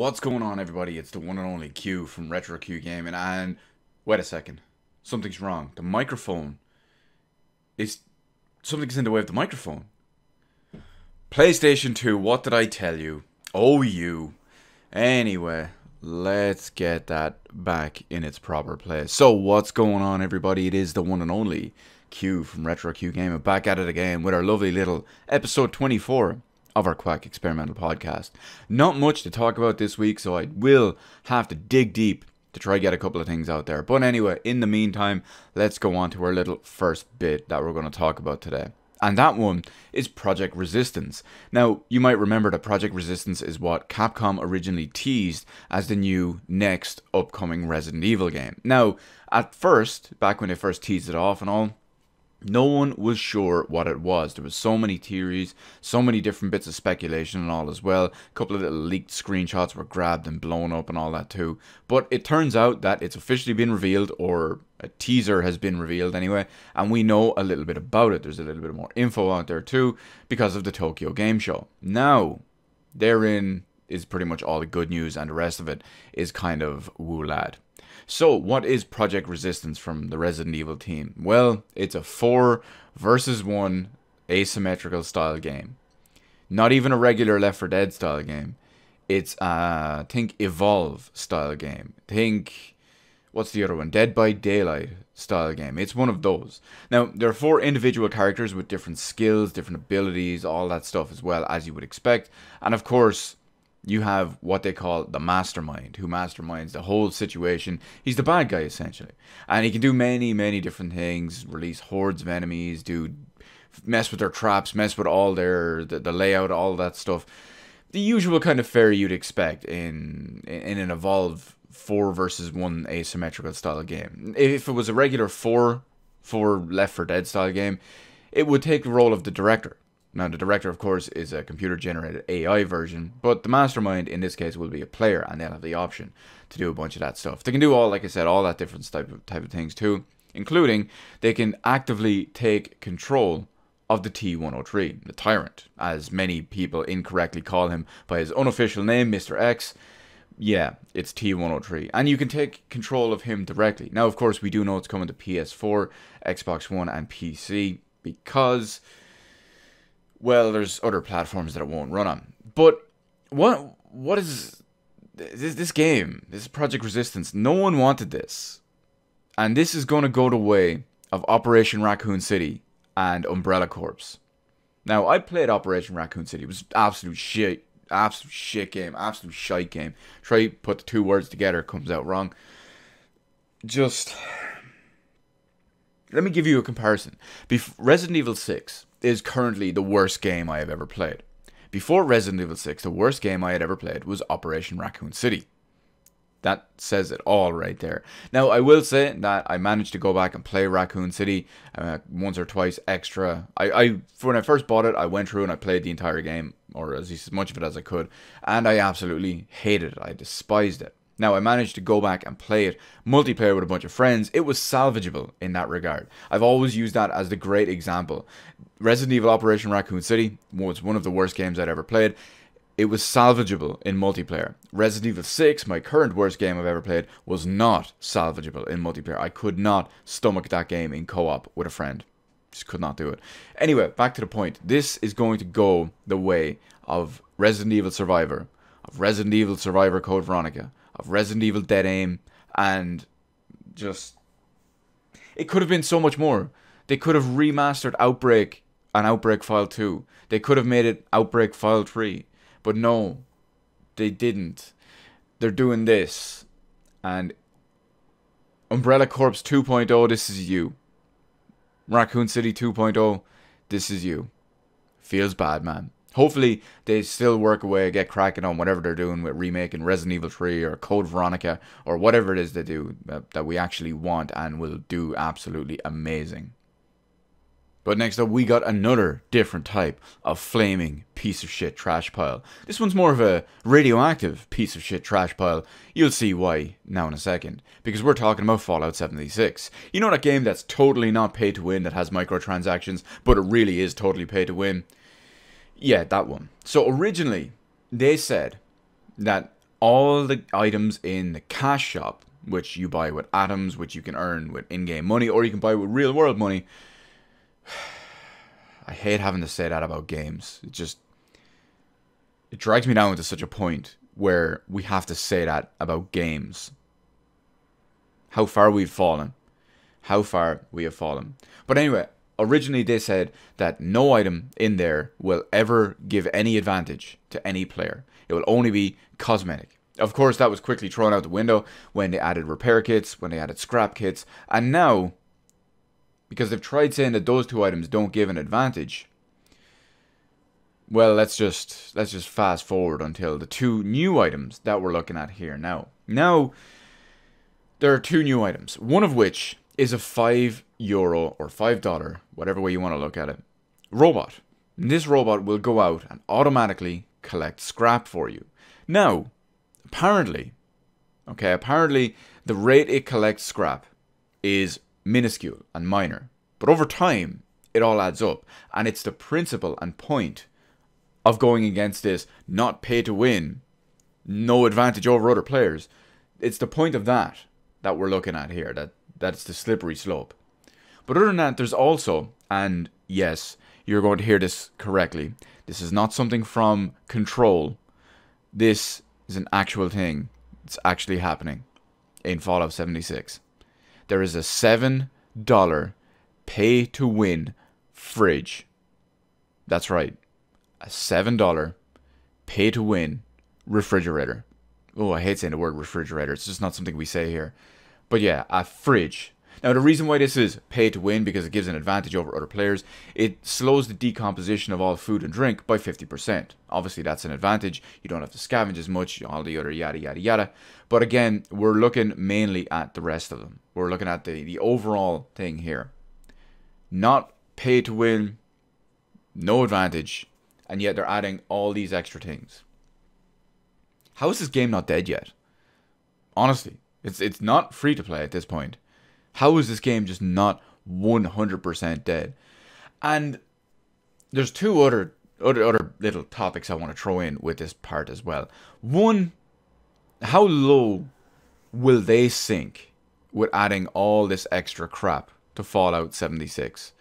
What's going on, everybody? It's the one and only Q from Retro Q Gaming, and wait a second, something's wrong. The microphone something's in the way of the microphone. PlayStation 2, what did I tell you? Oh, you. Anyway, let's get that back in its proper place. So, what's going on, everybody? It is the one and only Q from Retro Q Gaming, back at it again with our lovely little episode 24 of our Quack Experimental Podcast. Not much to talk about this week, so I will have to dig deep to try get a couple of things out there. But anyway, in the meantime, let's go on to our little first bit that we're going to talk about today. And that one is Project Resistance. Now, you might remember that Project Resistance is what Capcom originally teased as the new next upcoming Resident Evil game. Now, at first, back when they first teased it off and all, no one was sure what it was. There was so many theories, so many different bits of speculation and all as well. A couple of little leaked screenshots were grabbed and blown up and all that too. But it turns out that it's officially been revealed, or a teaser has been revealed anyway, and we know a little bit about it. There's a little bit more info out there too because of the Tokyo Game Show. Now, therein is pretty much all the good news, and the rest of it is kind of woo lad. So, what is Project Resistance from the Resident Evil team? Well, it's a 4 versus 1 asymmetrical style game. Not even a regular Left 4 Dead style game. It's think Evolve style game. Think, what's the other one? Dead by Daylight style game. It's one of those. Now, there are 4 individual characters with different skills, different abilities, all that stuff as well, as you would expect. And of course, you have what they call the mastermind, who masterminds the whole situation. He's the bad guy, essentially. And he can do many, many different things. Release hordes of enemies, mess with their traps, mess with all the layout, all that stuff. The usual kind of fare you'd expect in an Evolve 4 versus 1 asymmetrical style game. If it was a regular 4 Left 4 Dead style game, it would take the role of the director. Now, the director, of course, is a computer-generated AI version, but the mastermind, in this case, will be a player, and they'll have the option to do a bunch of that stuff. They can do all, like I said, all that different type of things, too, including they can actively take control of the T-103, the Tyrant, as many people incorrectly call him by his unofficial name, Mr. X. Yeah, it's T-103, and you can take control of him directly. Now, of course, we do know it's coming to PS4, Xbox One, and PC, because, well, there's other platforms that it won't run on. But what is this game? This is Project Resistance. No one wanted this. And this is going to go the way of Operation Raccoon City and Umbrella Corps. Now, I played Operation Raccoon City. It was absolute shit game, absolute shite game. Try to put the 2 words together, comes out wrong. Just, let me give you a comparison. Resident Evil 6 is currently the worst game I have ever played. Before Resident Evil 6, the worst game I had ever played was Operation Raccoon City. That says it all right there. Now, I will say that I managed to go back and play Raccoon City once or twice extra. When I first bought it, I went through and I played the entire game, or as much of it as I could, and I absolutely hated it. I despised it. Now, I managed to go back and play it multiplayer with a bunch of friends. It was salvageable in that regard. I've always used that as the great example. Resident Evil Operation Raccoon City was one of the worst games I'd ever played. It was salvageable in multiplayer. Resident Evil 6, my current worst game I've ever played, was not salvageable in multiplayer. I could not stomach that game in co-op with a friend. Just could not do it. Anyway, back to the point. This is going to go the way of Resident Evil Survivor, of Resident Evil Survivor Code Veronica, of Resident Evil Dead Aim, and just, it could have been so much more. They could have remastered Outbreak and Outbreak File 2. They could have made it Outbreak File 3. But no, they didn't. They're doing this. And Umbrella Corps 2.0, this is you. Raccoon City 2.0, this is you. Feels bad, man. Hopefully, they still work away, get cracking on whatever they're doing with remaking Resident Evil 3 or Code Veronica or whatever it is they do that we actually want and will do absolutely amazing. But next up, we got another different type of flaming piece of shit trash pile. This one's more of a radioactive piece of shit trash pile. You'll see why now in a second. Because we're talking about Fallout 76. You know that game that's totally not pay to win, that has microtransactions, but it really is totally pay to win? Yeah, that one. So originally, they said that all the items in the cash shop, which you buy with atoms, which you can earn with in-game money, or you can buy with real-world money. I hate having to say that about games. It drags me down to such a point where we have to say that about games. How far we've fallen. How far we have fallen. But anyway, originally they said that no item in there will ever give any advantage to any player. It will only be cosmetic. Of course, that was quickly thrown out the window when they added repair kits, when they added scrap kits, and now, because they've tried saying that those two items don't give an advantage, well, let's just fast forward until the two new items that we're looking at here now. Now, there are two new items, one of which is a €5 or $5, whatever way you want to look at it, robot. And this robot will go out and automatically collect scrap for you. Now, apparently the rate it collects scrap is minuscule and minor. But over time, it all adds up. And it's the principle and point of going against this not pay to win, no advantage over other players. It's the point of that we're looking at here. That's the slippery slope. But other than that, there's also, and yes, you're going to hear this correctly, this is not something from Control. This is an actual thing. It's actually happening in Fallout 76. There is a $7 pay-to-win fridge. That's right. A $7 pay-to-win refrigerator. Oh, I hate saying the word refrigerator. It's just not something we say here. But yeah, a fridge. Now, the reason why this is pay to win, because it gives an advantage over other players, it slows the decomposition of all food and drink by 50%. Obviously, that's an advantage. You don't have to scavenge as much, all the other yada, yada, yada. But again, we're looking mainly at the rest of them. We're looking at the overall thing here. Not pay to win, no advantage, and yet they're adding all these extra things. How is this game not dead yet? Honestly, it's not free to play at this point. How is this game just not 100% dead? And there's two other little topics I want to throw in with this part as well. One, how low will they sink with adding all this extra crap to Fallout 76?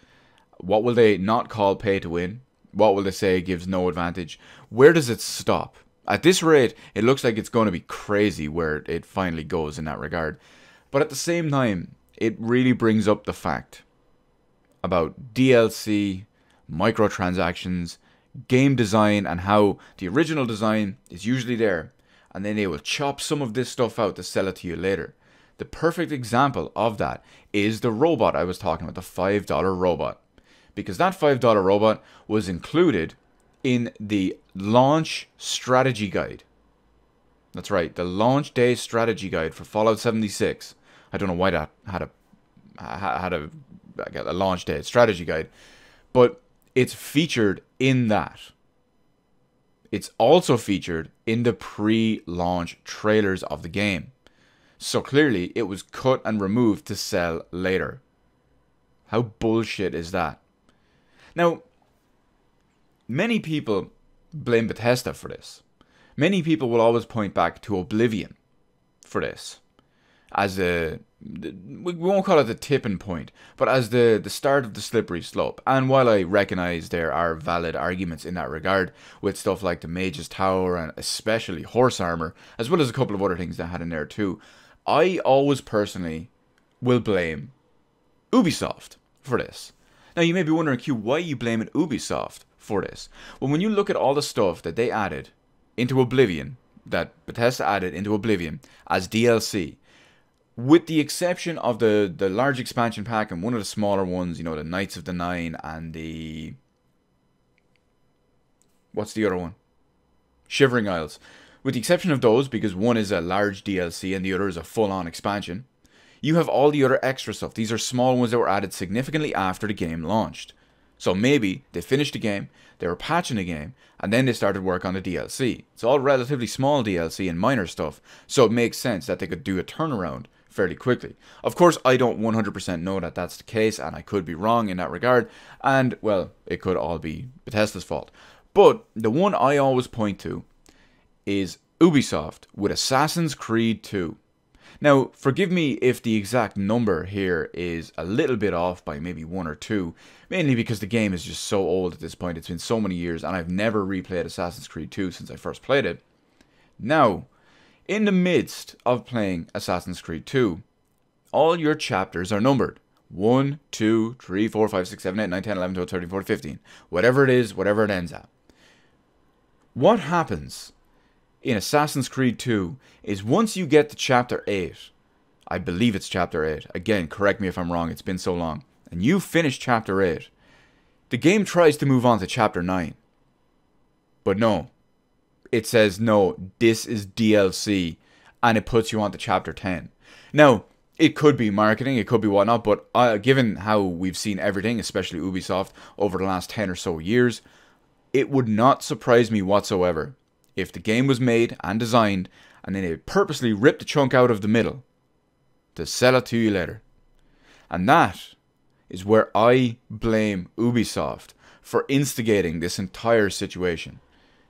What will they not call pay to win? What will they say gives no advantage? Where does it stop? At this rate, it looks like it's going to be crazy where it finally goes in that regard. But at the same time, it really brings up the fact about DLC, microtransactions, game design, and how the original design is usually there, and then they will chop some of this stuff out to sell it to you later. The perfect example of that is the robot I was talking about, the $5 robot. Because that $5 robot was included in the launch strategy guide. That's right, the launch day strategy guide for Fallout 76. I don't know why that had a launch day strategy guide, but it's featured in that. It's also featured in the pre-launch trailers of the game. So clearly, it was cut and removed to sell later. How bullshit is that? Now, many people blame Bethesda for this. Many people will always point back to Oblivion for this. As we won't call it the tipping point, but as the start of the slippery slope. And while I recognize there are valid arguments in that regard, with stuff like the Mage's Tower and especially horse armor, as well as a couple of other things that I had in there too, I always personally will blame Ubisoft for this. Now you may be wondering, Q, why are you blaming Ubisoft for this? Well, when you look at all the stuff that they added into Oblivion, that Bethesda added into Oblivion as DLC, with the exception of the large expansion pack and one of the smaller ones, you know, the Knights of the Nine and the... what's the other one? Shivering Isles. With the exception of those, because one is a large DLC and the other is a full-on expansion, you have all the other extra stuff. These are small ones that were added significantly after the game launched. So maybe they finished the game, they were patching the game, and then they started work on the DLC. It's all relatively small DLC and minor stuff, so it makes sense that they could do a turnaround fairly quickly. Of course, I don't 100% know that that's the case, and I could be wrong in that regard, and, well, it could all be Bethesda's fault. But the one I always point to is Ubisoft with Assassin's Creed 2. Now, forgive me if the exact number here is a little bit off by maybe 1 or 2, mainly because the game is just so old at this point. It's been so many years, and I've never replayed Assassin's Creed 2 since I first played it. Now, in the midst of playing Assassin's Creed 2, all your chapters are numbered. 1, 2, 3, 4, 5, 6, 7, 8, 9, 10, 11, 12, 13, 14, 15. Whatever it is, whatever it ends at. What happens in Assassin's Creed 2 is once you get to chapter 8, I believe it's chapter 8, again, correct me if I'm wrong, it's been so long, and you finish chapter 8, the game tries to move on to chapter 9. But no, it says no, this is DLC, and it puts you on to chapter 10. Now, it could be marketing, it could be whatnot, but given how we've seen everything, especially Ubisoft, over the last 10 or so years, it would not surprise me whatsoever if the game was made and designed, and then they purposely ripped a chunk out of the middle to sell it to you later. And that is where I blame Ubisoft for instigating this entire situation.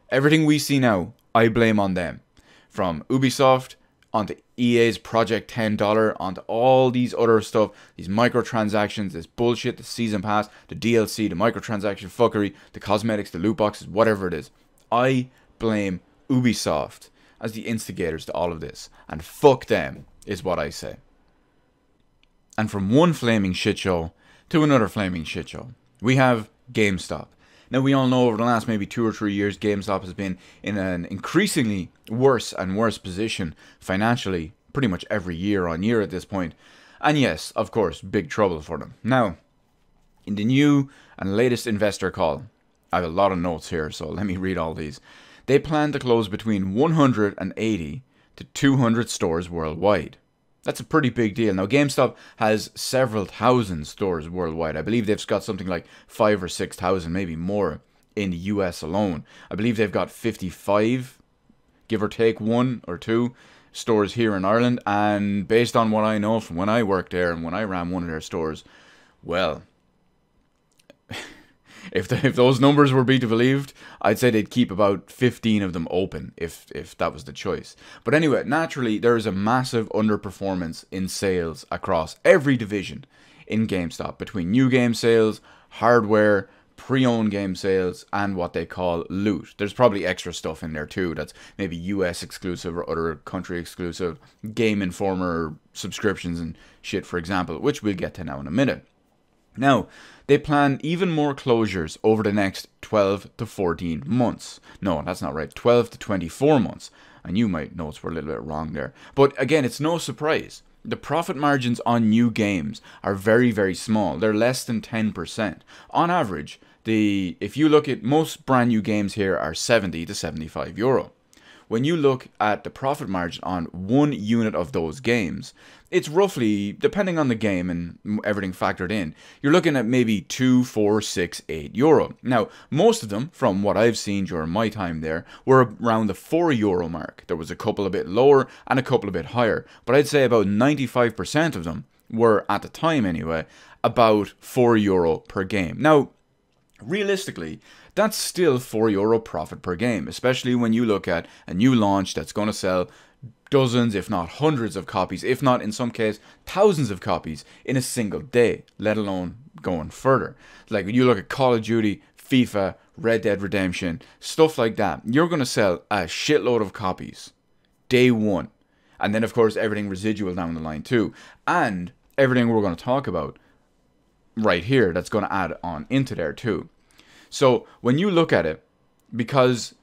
Everything we see now, I blame on them. From Ubisoft, onto EA's Project $10, onto all these other stuff, these microtransactions, this bullshit, the season pass, the DLC, the microtransaction fuckery, the cosmetics, the loot boxes, whatever it is. I blame Ubisoft as the instigators to all of this. And fuck them, is what I say. And from one flaming shitshow to another flaming shitshow, we have Gamestop. Now, we all know over the last maybe 2 or 3 years, Gamestop has been in an increasingly worse and worse position financially, pretty much every year on year at this point. And yes, of course, big trouble for them. Now, in the new and latest investor call, I have a lot of notes here, so let me read all these. They plan to close between 180 to 200 stores worldwide. That's a pretty big deal. Now, GameStop has several thousand stores worldwide. I believe they've got something like 5,000 or 6,000, maybe more, in the US alone. I believe they've got 55, give or take 1 or 2, stores here in Ireland. And based on what I know from when I worked there and when I ran one of their stores, well, if those numbers were to be believed, I'd say they'd keep about 15 of them open if that was the choice. But anyway, naturally, there is a massive underperformance in sales across every division in GameStop, between new game sales, hardware, pre-owned game sales, and what they call loot. There's probably extra stuff in there too that's maybe US exclusive or other country exclusive, Game Informer subscriptions and shit, for example, which we'll get to now in a minute. Now, they plan even more closures over the next 12 to 14 months. No, that's not right. 12 to 24 months. I knew my notes were a little bit wrong there. But again, it's no surprise. The profit margins on new games are very, very small. They're less than 10%. On average, if you look at most brand new games here are 70 to 75 euro. When you look at the profit margin on one unit of those games, it's roughly, depending on the game and everything factored in, you're looking at maybe 2, 4, 6, 8 euro. Now, most of them, from what I've seen during my time there, were around the 4 euro mark. There was a couple a bit lower and a couple a bit higher, but I'd say about 95% of them were, at the time anyway, about 4 euro per game. Now, realistically, that's still 4 euro profit per game, especially when you look at a new launch that's going to sell dozens, if not hundreds of copies, if not in some case thousands of copies in a single day, let alone going further. Like when you look at Call of Duty, FIFA, Red Dead Redemption, stuff like that, you're going to sell a shitload of copies day one. And then of course everything residual down the line too. And everything we're going to talk about right here that's going to add on into there too. So when you look at it, because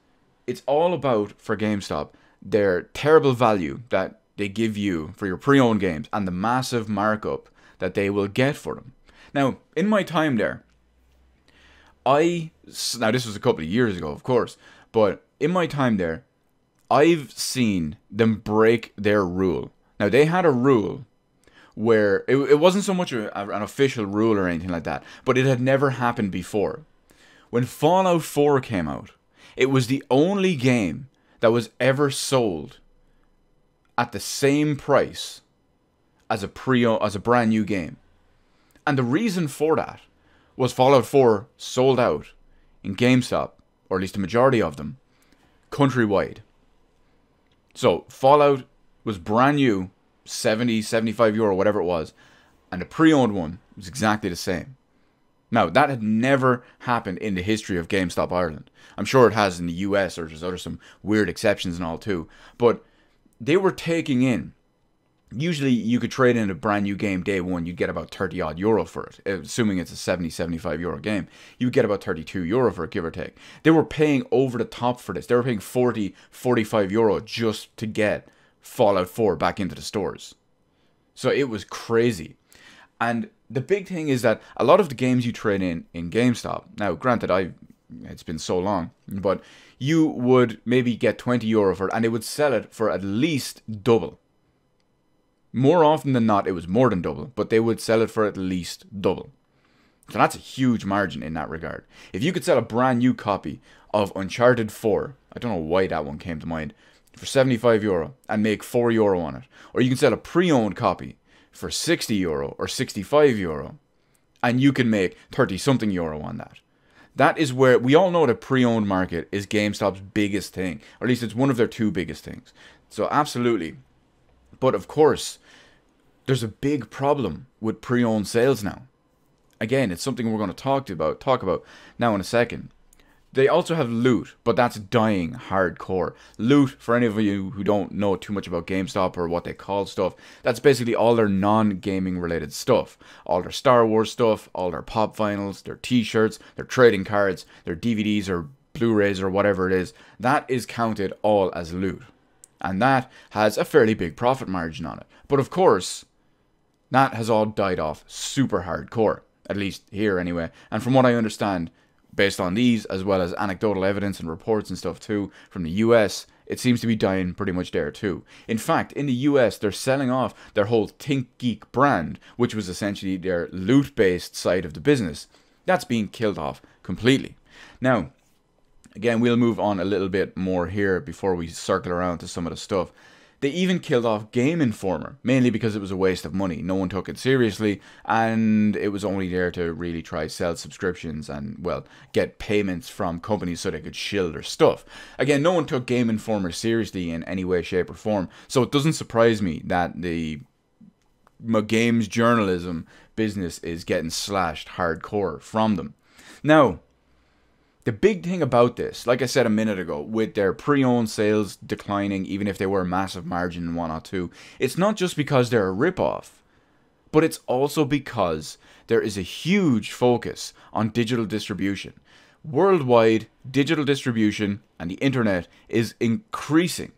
it's all about, for GameStop, their terrible value that they give you for your pre-owned games and the massive markup that they will get for them. Now, in my time there, now this was a couple of years ago, of course, but in my time there, I've seen them break their rule. Now, they had a rule where it wasn't so much an official rule or anything like that, but it had never happened before. When Fallout 4 came out, it was the only game that was ever sold at the same price as a brand new game. And the reason for that was Fallout 4 sold out in GameStop, or at least the majority of them, countrywide. So Fallout was brand new, 70, 75 euro, whatever it was, and the pre-owned one was exactly the same. Now, that had never happened in the history of GameStop Ireland. I'm sure it has in the US, or there's some weird exceptions and all too. But they were taking in, usually you could trade in a brand new game day one, you'd get about 30 odd euro for it. Assuming it's a 70, 75 euro game, you would get about 32 euro for it, give or take. They were paying over the top for this. They were paying 40, 45 euro just to get Fallout 4 back into the stores. So it was crazy. And the big thing is that a lot of the games you trade in GameStop, now granted it's been so long, but you would maybe get 20 euro for it and they would sell it for at least double. More often than not, it was more than double, but they would sell it for at least double. So that's a huge margin in that regard. If you could sell a brand new copy of Uncharted 4, I don't know why that one came to mind, for 75 euro and make 4 euro on it, or you can sell a pre-owned copy for 60 euro or 65 euro and you can make 30 something euro on that. That is where we all know the pre-owned market is GameStop's biggest thing, or at least it's one of their two biggest things. So absolutely. But of course, there's a big problem with pre-owned sales now. Again, it's something we're going to talk about now in a second. They also have loot, but that's dying hardcore. Loot, for any of you who don't know too much about GameStop or what they call stuff, that's basically all their non-gaming related stuff. All their Star Wars stuff, all their pop vinyls, their t-shirts, their trading cards, their DVDs or Blu-rays or whatever it is. That is counted all as loot. And that has a fairly big profit margin on it. But of course, that has all died off super hardcore. At least here anyway. And from what I understand, based on these, as well as anecdotal evidence and reports and stuff too, from the US, it seems to be dying pretty much there too. In fact, in the US, they're selling off their whole Think Geek brand, which was essentially their loot-based side of the business. That's being killed off completely. Now, again, we'll move on a little bit more here before we circle around to some of the stuff. They even killed off Game Informer, mainly because it was a waste of money. No one took it seriously, and it was only there to really try sell subscriptions and, well, get payments from companies so they could shill their stuff. Again, no one took Game Informer seriously in any way, shape, or form, so it doesn't surprise me that the games journalism business is getting slashed hardcore from them. Now, the big thing about this, like I said a minute ago, with their pre-owned sales declining, even if they were a massive margin and whatnot too, it's not just because they're a rip-off, but it's also because there is a huge focus on digital distribution. Worldwide, digital distribution and the internet is increasing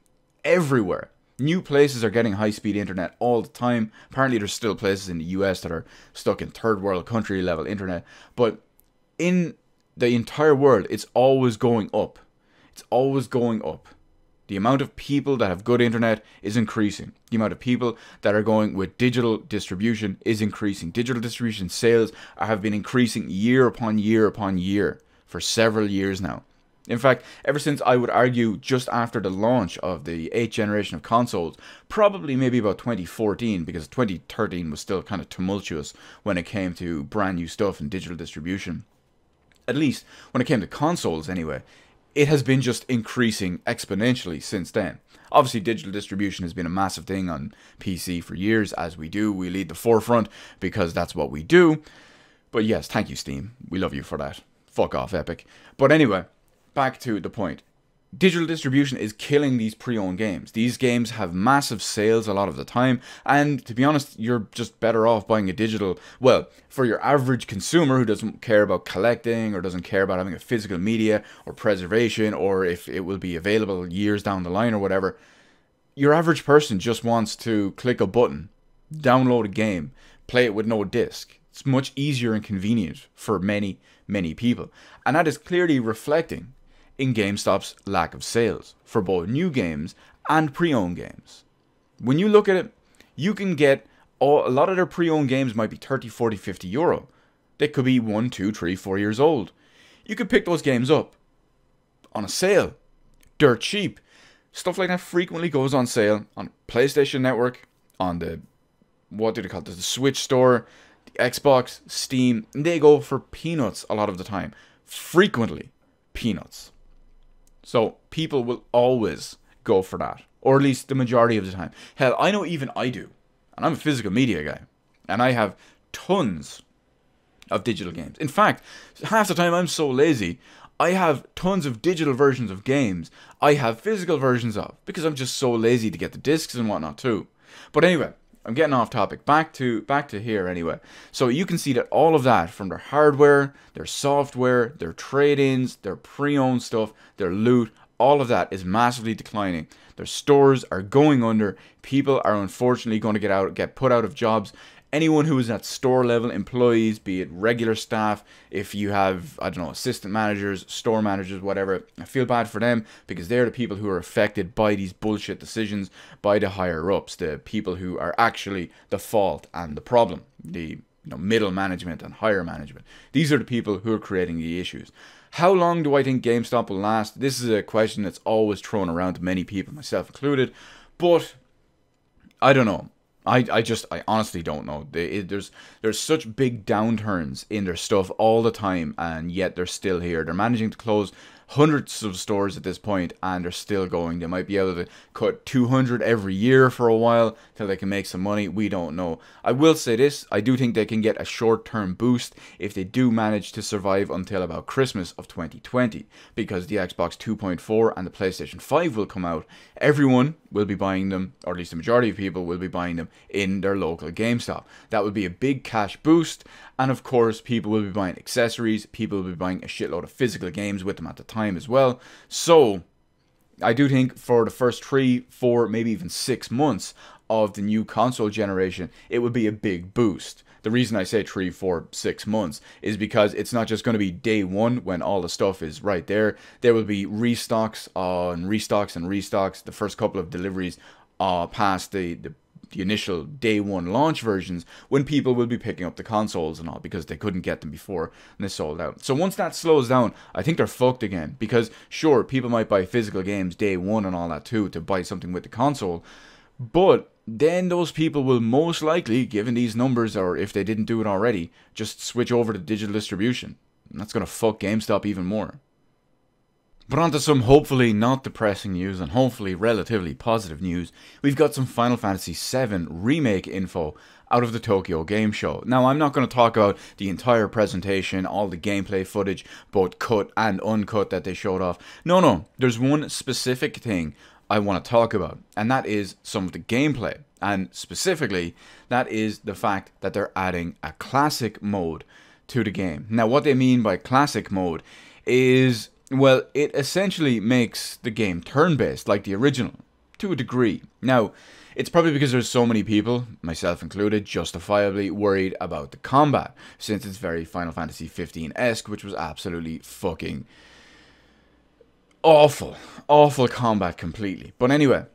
everywhere. New places are getting high-speed internet all the time. Apparently there's still places in the US that are stuck in third world country level internet, but in the entire world, it's always going up. It's always going up. The amount of people that have good internet is increasing. The amount of people that are going with digital distribution is increasing. Digital distribution sales have been increasing year upon year upon year for several years now. In fact, ever since I would argue just after the launch of the 8th generation of consoles, probably maybe about 2014, because 2013 was still kind of tumultuous when it came to brand new stuff and digital distribution. At least when it came to consoles anyway, it has been just increasing exponentially since then. Obviously, digital distribution has been a massive thing on PC for years, as we do. We lead the forefront because that's what we do. But yes, thank you, Steam. We love you for that. Fuck off, Epic. But anyway, back to the point. Digital distribution is killing these pre-owned games. These games have massive sales a lot of the time, and to be honest, you're just better off buying a digital, well, for your average consumer who doesn't care about collecting or doesn't care about having a physical media or preservation or if it will be available years down the line or whatever. Your average person just wants to click a button, download a game, play it with no disc. It's much easier and convenient for many, many people, and that is clearly reflecting in GameStop's lack of sales for both new games and pre-owned games. When you look at it, you can get a lot of their pre-owned games might be 30, 40, 50 euro. They could be 1, 2, 3, 4 years old. You could pick those games up on a sale, dirt cheap. Stuff like that frequently goes on sale on PlayStation Network, on the, what do they call it, the Switch store, the Xbox, Steam, and they go for peanuts a lot of the time. Frequently, peanuts. So people will always go for that. or at least the majority of the time. Hell, I know even I do, and I'm a physical media guy, and I have tons of digital games. In fact, half the time I'm so lazy, I have tons of digital versions of games I have physical versions of, because I'm just so lazy to get the discs and whatnot too. But anyway, I'm getting off topic. Back to here anyway. So you can see that all of that, from their hardware, their software, their trade-ins, their pre-owned stuff, their loot, all of that is massively declining. Their stores are going under. People are unfortunately going to get put out of jobs. Anyone who is at store level employees, be it regular staff, if you have, I don't know, assistant managers, store managers, whatever, I feel bad for them, because they're the people who are affected by these bullshit decisions by the higher ups, the people who are actually the fault and the problem, the middle management and higher management. These are the people who are creating the issues. How long do I think GameStop will last? This is a question that's always thrown around to many people, myself included, but I don't know. I honestly don't know. There's such big downturns in their stuff all the time, and yet they're still here. They're managing to close hundreds of stores at this point, and they're still going. They might be able to cut 200 every year for a while till they can make some money. We don't know. I will say this, I do think they can get a short-term boost if they do manage to survive until about Christmas of 2020, because the Xbox 2.4 and the PlayStation 5 will come out. Everyone will be buying them, or at least the majority of people will be buying them in their local GameStop. That would be a big cash boost, and of course people will be buying accessories, people will be buying a shitload of physical games with them at the time as well. So I do think for the first 3, 4, maybe even 6 months of the new console generation, it would be a big boost. The reason I say 3, 4, 6 months is because it's not just going to be day one when all the stuff is right there. There will be restocks on restocks and restocks. The first couple of deliveries past the initial day one launch versions, when people will be picking up the consoles and all, because they couldn't get them before and they sold out. So once that slows down, I think they're fucked again, because sure, people might buy physical games day one and all that too, to buy something with the console, but then those people will most likely, given these numbers, or if they didn't do it already, just switch over to digital distribution. And that's going to fuck GameStop even more. But on to some hopefully not depressing news, and hopefully relatively positive news. We've got some Final Fantasy VII Remake info out of the Tokyo Game Show. Now, I'm not going to talk about the entire presentation, all the gameplay footage, both cut and uncut that they showed off. No, there's one specific thing I want to talk about, and that is some of the gameplay. And specifically, that is the fact that they're adding a classic mode to the game. Now, what they mean by classic mode is, well, it essentially makes the game turn-based like the original, to a degree. Now, it's probably because there's so many people, myself included, justifiably worried about the combat, since it's very Final Fantasy 15-esque, which was absolutely fucking awful combat completely. But anyway,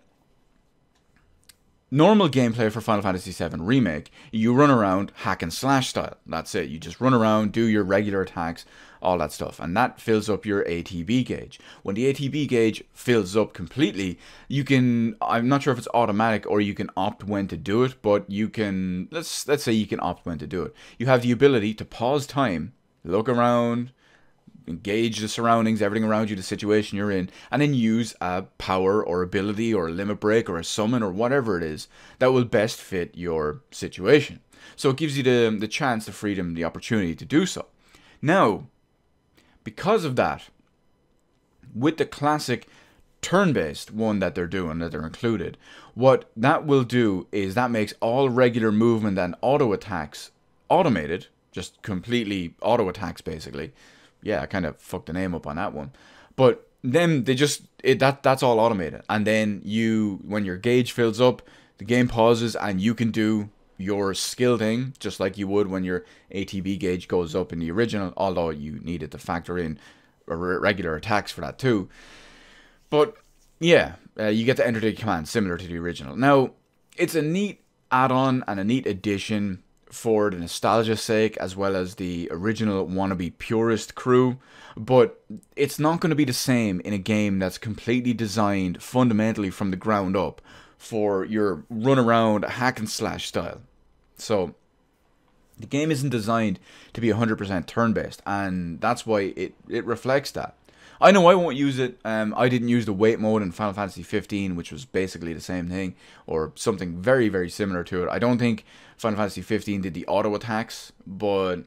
normal gameplay for Final Fantasy VII Remake, you run around hack and slash style. That's it. You just run around, do your regular attacks, all that stuff, and that fills up your ATB gauge. When the ATB gauge fills up completely, you can, I'm not sure if it's automatic or you can opt when to do it, but you can, let's say you can opt when to do it. You have the ability to pause time, look around, engage the surroundings, everything around you, the situation you're in, and then use a power or ability or a limit break or a summon or whatever it is that will best fit your situation. So it gives you the chance, the freedom, the opportunity to do so. Now, because of that, with the classic turn-based one that they're doing, that they're included, what that will do is that makes all regular movement and auto attacks automated, just completely auto attacks basically. Yeah, I kind of fucked the name up on that one. But then they just, that's all automated. And then when your gauge fills up, the game pauses and you can do your skill thing, just like you would when your ATB gauge goes up in the original, although you needed to factor in regular attacks for that too. But yeah, you get to enter the command similar to the original. Now, it's a neat add-on and a neat addition for the nostalgia's sake, as well as the original wannabe purist crew, but it's not going to be the same in a game that's completely designed fundamentally from the ground up for your run around hack and slash style. So the game isn't designed to be 100% turn based, and that's why it reflects that. I know I won't use it. I didn't use the wait mode in Final Fantasy 15, which was basically the same thing, or something very, very similar to it. I don't think Final Fantasy 15 did the auto attacks, but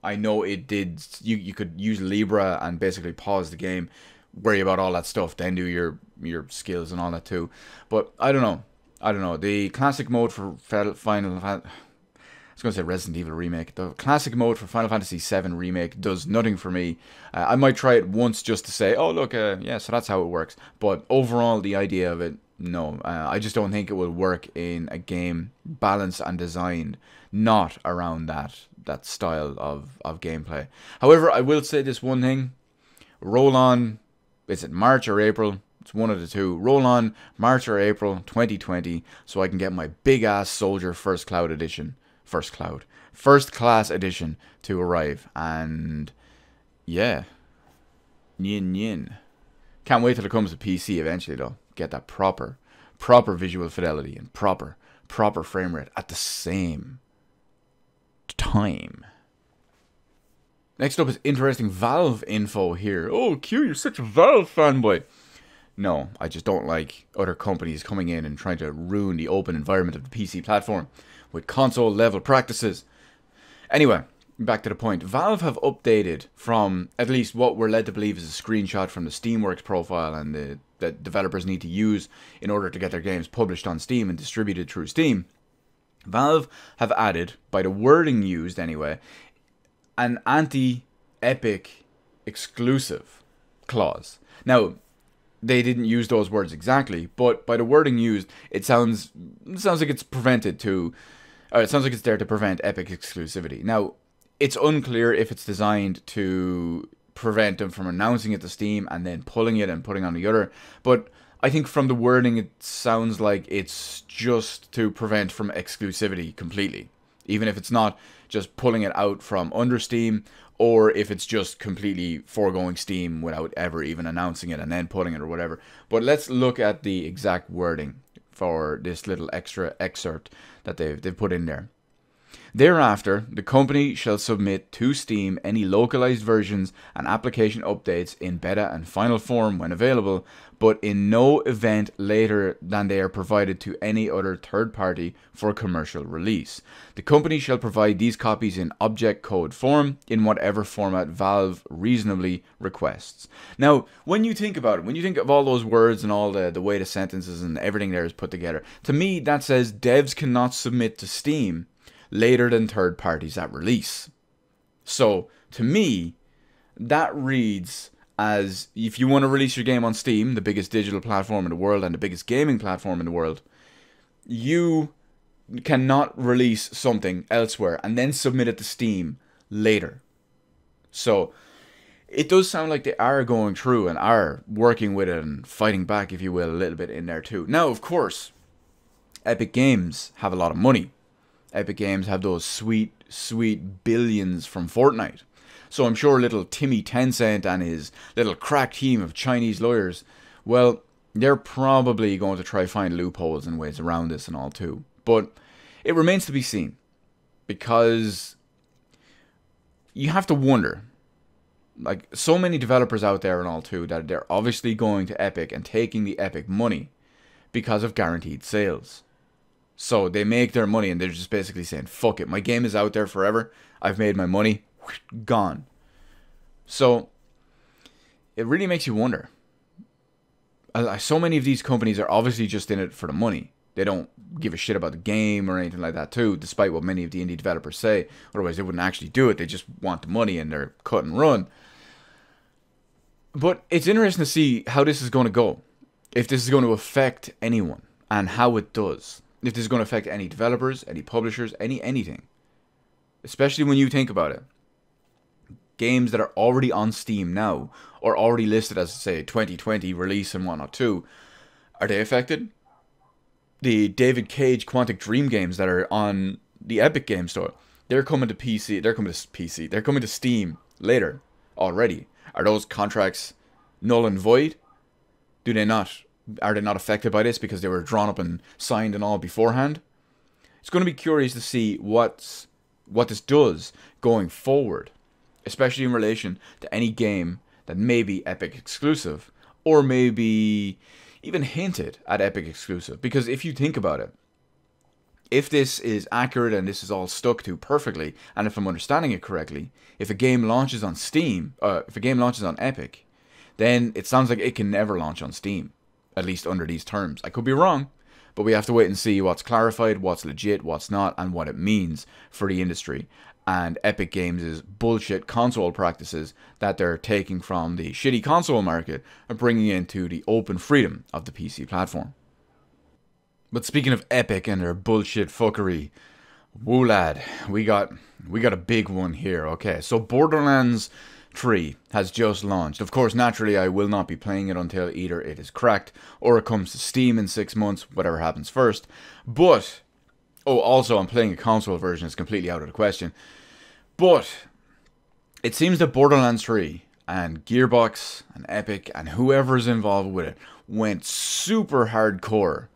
I know it did. You could use Libra and basically pause the game, worry about all that stuff, then do your skills and all that too. But I don't know. The classic mode for Final Fantasy, I was going to say Resident Evil Remake. The classic mode for Final Fantasy VII Remake does nothing for me. I might try it once just to say, oh, look, yeah, so that's how it works. But overall, the idea of it, no. I just don't think it will work in a game balanced and designed not around that style of gameplay. However, I will say this one thing. Roll on, is it March or April? It's one of the two. Roll on March or April 2020 so I can get my big-ass Soldier First Class edition to arrive. And yeah, yin. Can't wait till it comes to PC eventually though. Get that proper visual fidelity and proper frame rate at the same time. Next up is interesting Valve info here. Oh, Q, you're such a Valve fanboy. No, I just don't like other companies coming in and trying to ruin the open environment of the PC platform with console level practices. Anyway, back to the point. Valve have updated from at least what we're led to believe is a screenshot from the Steamworks profile and that developers need to use in order to get their games published on Steam and distributed through Steam. Valve have added, by the wording used anyway, an anti-Epic exclusive clause. Now, they didn't use those words exactly, but by the wording used, it sounds like it's it sounds like it's there to prevent Epic exclusivity. Now, it's unclear if it's designed to prevent them from announcing it to Steam and then pulling it and putting on the other, but I think from the wording it sounds like it's just to prevent from exclusivity completely, even if it's not just pulling it out from under Steam, or if it's just completely foregoing Steam without ever even announcing it and then putting it or whatever. But let's look at the exact wording for this little extra excerpt that they've put in there. Thereafter, the company shall submit to Steam any localized versions and application updates in beta and final form when available, but in no event later than they are provided to any other third party for commercial release. The company shall provide these copies in object code form in whatever format Valve reasonably requests. Now, when you think about it, when you think of all those words and all the way the sentences and everything there is put together, to me that says devs cannot submit to Steam later than third parties at release. So, to me, that reads as if you want to release your game on Steam, the biggest digital platform in the world and the biggest gaming platform in the world, you cannot release something elsewhere and then submit it to Steam later. So, it does sound like they are going through and are working with it and fighting back, if you will, a little bit in there too. Now, of course, Epic Games have a lot of money. Epic Games have those sweet billions from Fortnite. So I'm sure little Timmy Tencent and his little crack team of Chinese lawyers, well, they're probably going to try find loopholes and ways around this and all too. But it remains to be seen, because you have to wonder, like so many developers out there and all too, that they're obviously going to Epic and taking the Epic money because of guaranteed sales. So they make their money and they're just basically saying, fuck it, my game is out there forever, I've made my money, gone. So it really makes you wonder. So many of these companies are obviously just in it for the money. They don't give a shit about the game or anything like that too, despite what many of the indie developers say. Otherwise they wouldn't actually do it, they just want the money and they're cut and run. But it's interesting to see how this is going to go. If this is going to affect anyone and how it does. If this is going to affect any developers, any publishers, anything. Especially when you think about it. Games that are already on Steam now, or already listed as, say, 2020 release and whatnot too, are they affected? The David Cage Quantic Dream games that are on the Epic Game Store, they're coming to PC, they're coming to Steam later, already. Are those contracts null and void? Are they not affected by this because they were drawn up and signed and all beforehand? It's going to be curious to see what this does going forward, especially in relation to any game that may be Epic exclusive, or maybe even hinted at Epic exclusive. Because if you think about it, if this is accurate and this is all stuck to perfectly, and if I'm understanding it correctly, if a game launches on Steam, if a game launches on Epic, then it sounds like it can never launch on Steam, at least under these terms. I could be wrong, but we have to wait and see what's clarified, what's legit, what's not, and what it means for the industry and Epic Games' bullshit console practices that they're taking from the shitty console market and bringing into the open freedom of the PC platform. But speaking of Epic and their bullshit fuckery, woo lad, we got a big one here. Okay, so Borderlands 3 has just launched. Of course, naturally, I will not be playing it until either it is cracked or it comes to Steam in 6 months, whatever happens first. But, oh, also, I'm playing a console version. It's completely out of the question. But it seems that Borderlands 3 and Gearbox and Epic and whoever's involved with it went super hardcore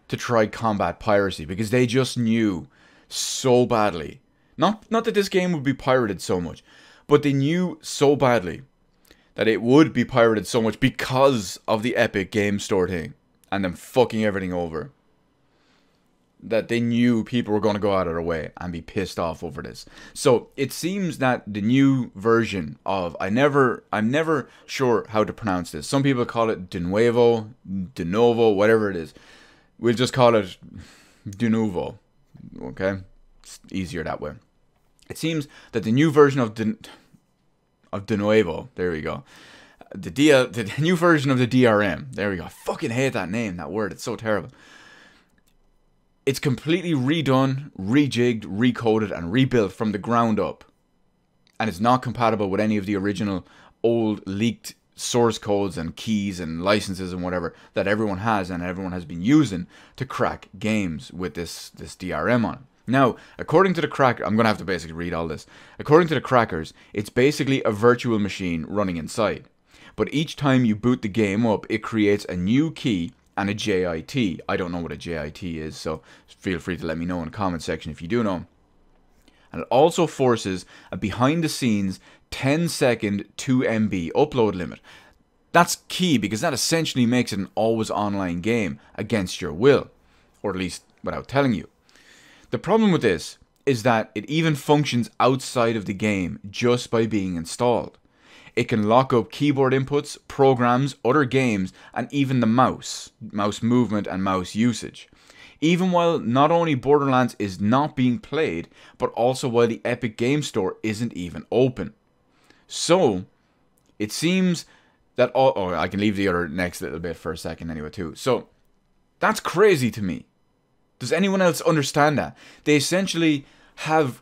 to try combat piracy, because they just knew so badly, not that this game would be pirated so much, but they knew so badly that it would be pirated so much because of the Epic Game Store thing and them fucking everything over, that they knew people were going to go out of their way and be pissed off over this. So it seems that the new version of, I'm never sure how to pronounce this. Some people call it de novo, whatever it is. We'll just call it de novo, okay? It's easier that way. It seems that the new version of de nuevo, there we go. The new version of the DRM, there we go. I fucking hate that name, that word. It's so terrible. It's completely redone, rejigged, recoded, and rebuilt from the ground up. And it's not compatible with any of the original old leaked source codes and keys and licenses and whatever that everyone has and everyone has been using to crack games with this DRM on. Now, according to the cracker, I'm going to have to basically read all this. According to the crackers, it's basically a virtual machine running inside. But each time you boot the game up, it creates a new key and a JIT. I don't know what a JIT is, so feel free to let me know in the comment section if you do know. And it also forces a behind-the-scenes 10-second 2 MB upload limit. That's key, because that essentially makes it an always online game against your will, or at least without telling you. The problem with this is that it even functions outside of the game just by being installed. It can lock up keyboard inputs, programs, other games, and even the mouse movement and mouse usage. Even while not only Borderlands is not being played, but also while the Epic Game Store isn't even open. So, it seems that I can leave the other next little bit for a second anyway too. So, that's crazy to me. Does anyone else understand that? They essentially have,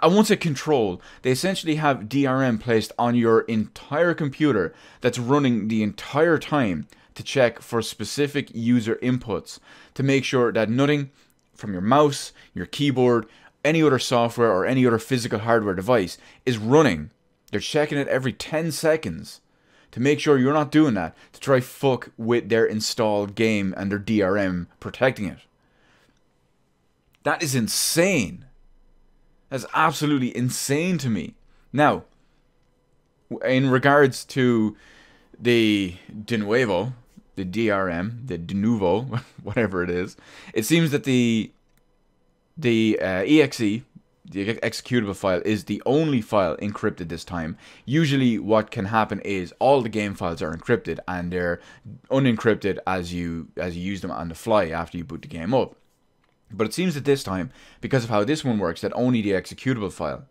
I won't say control, they essentially have DRM placed on your entire computer that's running the entire time to check for specific user inputs, to make sure that nothing from your mouse, your keyboard, any other software or any other physical hardware device is running. They're checking it every 10 seconds to make sure you're not doing that, to try fuck with their installed game and their DRM protecting it. That is insane. That's absolutely insane to me. Now, in regards to the de nuevo, the DRM, the de novo, whatever it is, it seems that the exe, the executable file, is the only file encrypted this time. Usually what can happen is all the game files are encrypted and they're unencrypted as you use them on the fly after you boot the game up. But it seems that this time, because of how this one works, that only the executable file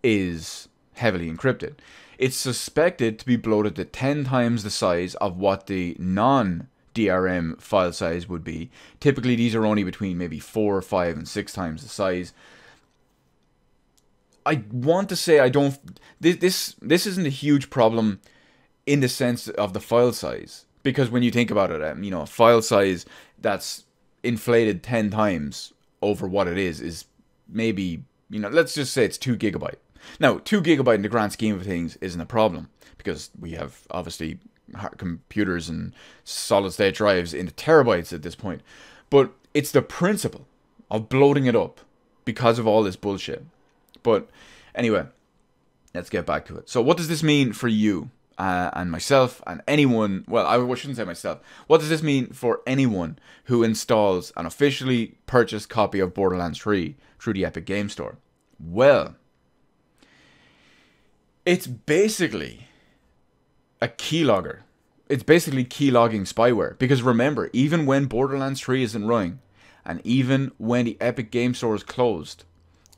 is heavily encrypted. It's suspected to be bloated to 10 times the size of what the non-DRM file size would be. Typically, these are only between maybe 4, 5, and 6 times the size. I want to say I don't... This isn't a huge problem in the sense of the file size. Because when you think about it, a file size that's inflated 10 times over what it is maybe, let's just say it's 2 gigabyte. Now, 2 gigabyte in the grand scheme of things isn't a problem, because we have obviously computers and solid state drives into terabytes at this point. But it's the principle of bloating it up because of all this bullshit. But anyway, let's get back to it. So what does this mean for you and myself and anyone, well, I shouldn't say myself. What does this mean for anyone who installs an officially purchased copy of Borderlands 3 through the Epic Game Store? Well, it's basically a keylogger. It's basically keylogging spyware. Because remember, even when Borderlands 3 isn't running, and even when the Epic Game Store is closed,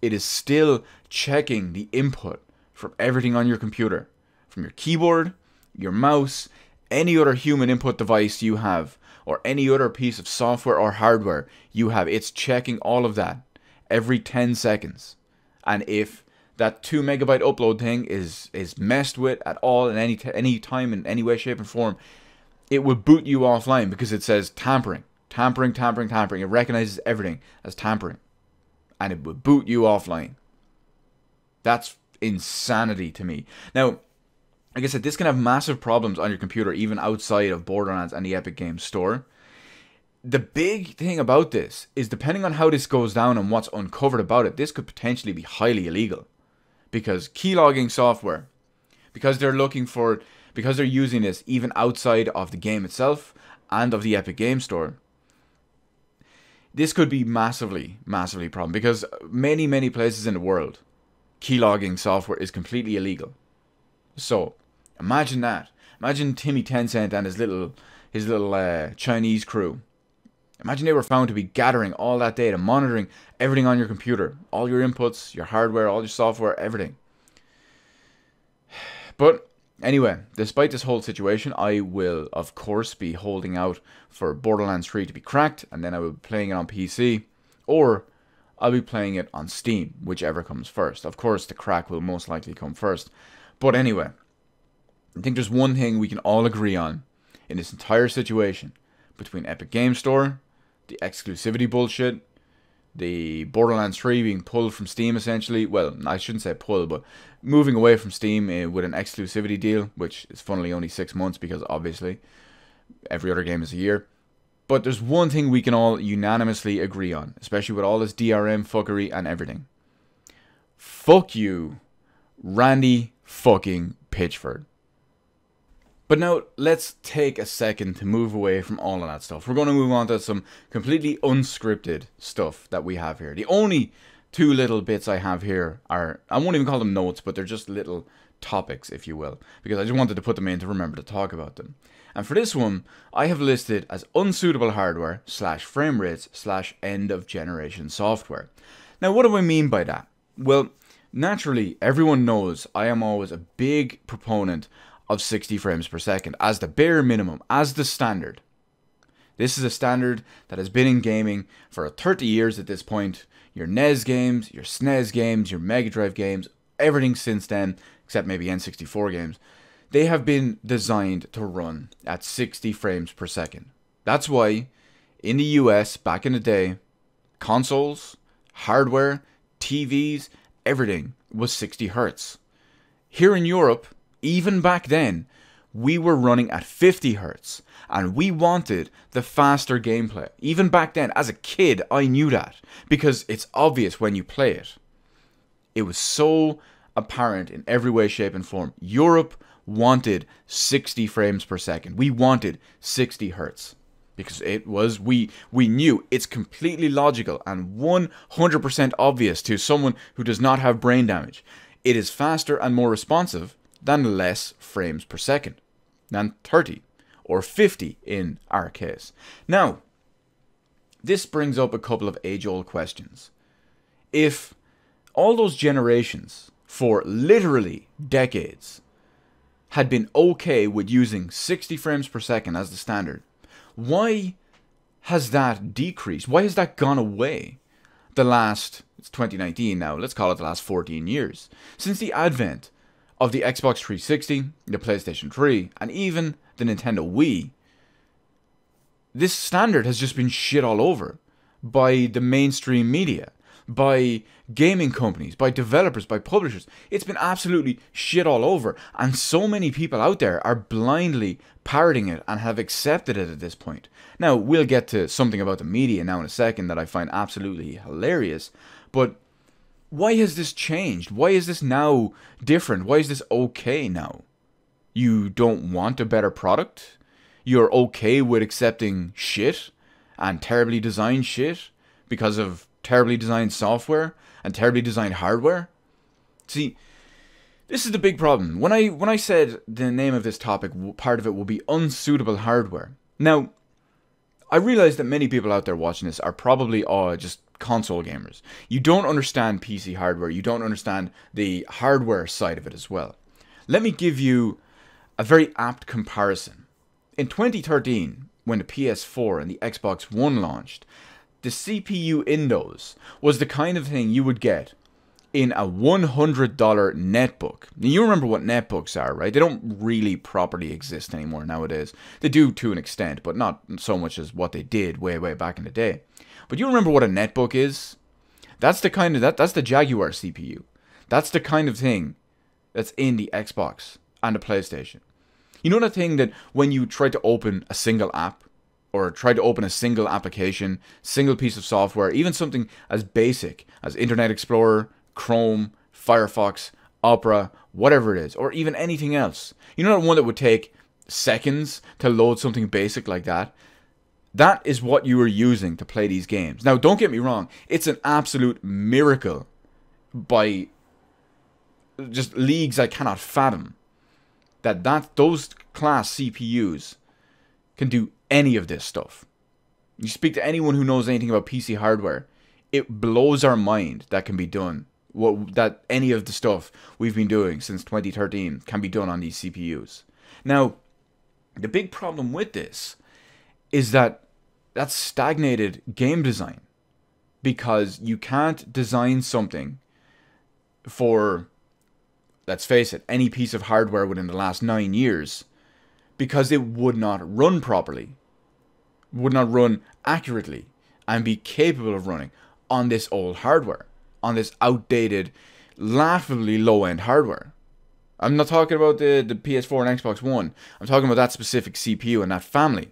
it is still checking the input from everything on your computer. From your keyboard, your mouse, any other human input device you have, or any other piece of software or hardware you have. It's checking all of that every 10 seconds. And if that 2 megabyte upload thing is messed with at all in any time, in any way, shape, and form, it will boot you offline because it says tampering. Tampering. It recognizes everything as tampering. And it will boot you offline. That's insanity to me. Now, like I said, this can have massive problems on your computer, even outside of Borderlands and the Epic Games Store. The big thing about this is, depending on how this goes down and what's uncovered about it, this could potentially be highly illegal. Because keylogging software, because they're using this even outside of the game itself and of the Epic Game Store, this could be massively a problem. Because many places in the world, keylogging software is completely illegal. So, imagine that. Imagine Timmy Tencent and his little Chinese crew. Imagine they were found to be gathering all that data, monitoring everything on your computer, all your inputs, your hardware, all your software, everything. But anyway, despite this whole situation, I will, of course, be holding out for Borderlands 3 to be cracked, and then I will be playing it on PC, or I'll be playing it on Steam, whichever comes first. Of course, the crack will most likely come first. But anyway, I think there's one thing we can all agree on in this entire situation between Epic Game Store, the exclusivity bullshit, the Borderlands 3 being pulled from Steam essentially. Well, I shouldn't say pulled, but moving away from Steam with an exclusivity deal, which is funnily only 6 months because obviously every other game is a year. But there's one thing we can all unanimously agree on, especially with all this DRM fuckery and everything. Fuck you, Randy fucking Pitchford. But now, let's take a second to move away from all of that stuff. We're going to move on to some completely unscripted stuff that we have here. The only two little bits I have here are, I won't even call them notes, but they're just little topics, if you will. Because I just wanted to put them in to remember to talk about them. And for this one, I have listed as unsuitable hardware / frame rates / end of generation software. Now, what do I mean by that? Well, naturally, everyone knows I am always a big proponent of 60 frames per second as the bare minimum, as the standard. This is a standard that has been in gaming for 30 years at this point. Your NES games, your SNES games, your Mega Drive games, everything since then, except maybe N64 games, they have been designed to run at 60 frames per second. That's why in the US back in the day, consoles, hardware, TVs, everything was 60 hertz. Here in Europe, even back then, we were running at 50 hertz, and we wanted the faster gameplay. Even back then, as a kid, I knew that, because it's obvious when you play it. It was so apparent in every way, shape, and form. Europe wanted 60 frames per second. We wanted 60 hertz. Because it was, we knew it's completely logical and 100% obvious to someone who does not have brain damage. It is faster and more responsive than less frames per second, than 30 or 50 in our case. Now, this brings up a couple of age-old questions. If all those generations, for literally decades, had been okay with using 60 frames per second as the standard, why has that decreased? Why has that gone away the last, it's 2019 now, let's call it the last 14 years, since the advent of the Xbox 360, the PlayStation 3, and even the Nintendo Wii? This standard has just been shit all over by the mainstream media, by gaming companies, by developers, by publishers. It's been absolutely shit all over, and so many people out there are blindly parroting it and have accepted it at this point. Now, we'll get to something about the media now in a second that I find absolutely hilarious, but why has this changed? Why is this now different? Why is this okay now? You don't want a better product? You're okay with accepting shit and terribly designed shit because of terribly designed software and terribly designed hardware? See, this is the big problem. When I said the name of this topic, part of it will be unsuitable hardware. Now, I realize that many people out there watching this are probably just console gamers. You don't understand PC hardware. You don't understand the hardware side of it as well. Let me give you a very apt comparison. In 2013, when the PS4 and the Xbox One launched, the CPU in those was the kind of thing you would get in a $100 netbook. Now, you remember what netbooks are, right? They don't really properly exist anymore nowadays. They do to an extent, but not so much as what they did way back in the day. But you remember what a netbook is? That's the kind of that's the Jaguar CPU. That's the kind of thing that's in the Xbox and the PlayStation. You know that thing that when you try to open a single app, or try to open a single application, single piece of software, even something as basic as Internet Explorer, Chrome, Firefox, Opera, whatever it is, or even anything else. You know that one that would take seconds to load something basic like that? That is what you are using to play these games. Now, don't get me wrong. It's an absolute miracle by just leagues I cannot fathom that those class CPUs can do any of this stuff. You speak to anyone who knows anything about PC hardware, it blows our mind that can be done. That any of the stuff we've been doing since 2013 can be done on these CPUs. Now, the big problem with this is that that's stagnated game design, because you can't design something for, let's face it, any piece of hardware within the last 9 years, because it would not run properly, would not run accurately, and be capable of running on this old hardware, on this outdated, laughably low-end hardware. I'm not talking about the PS4 and Xbox One. I'm talking about that specific CPU and that family.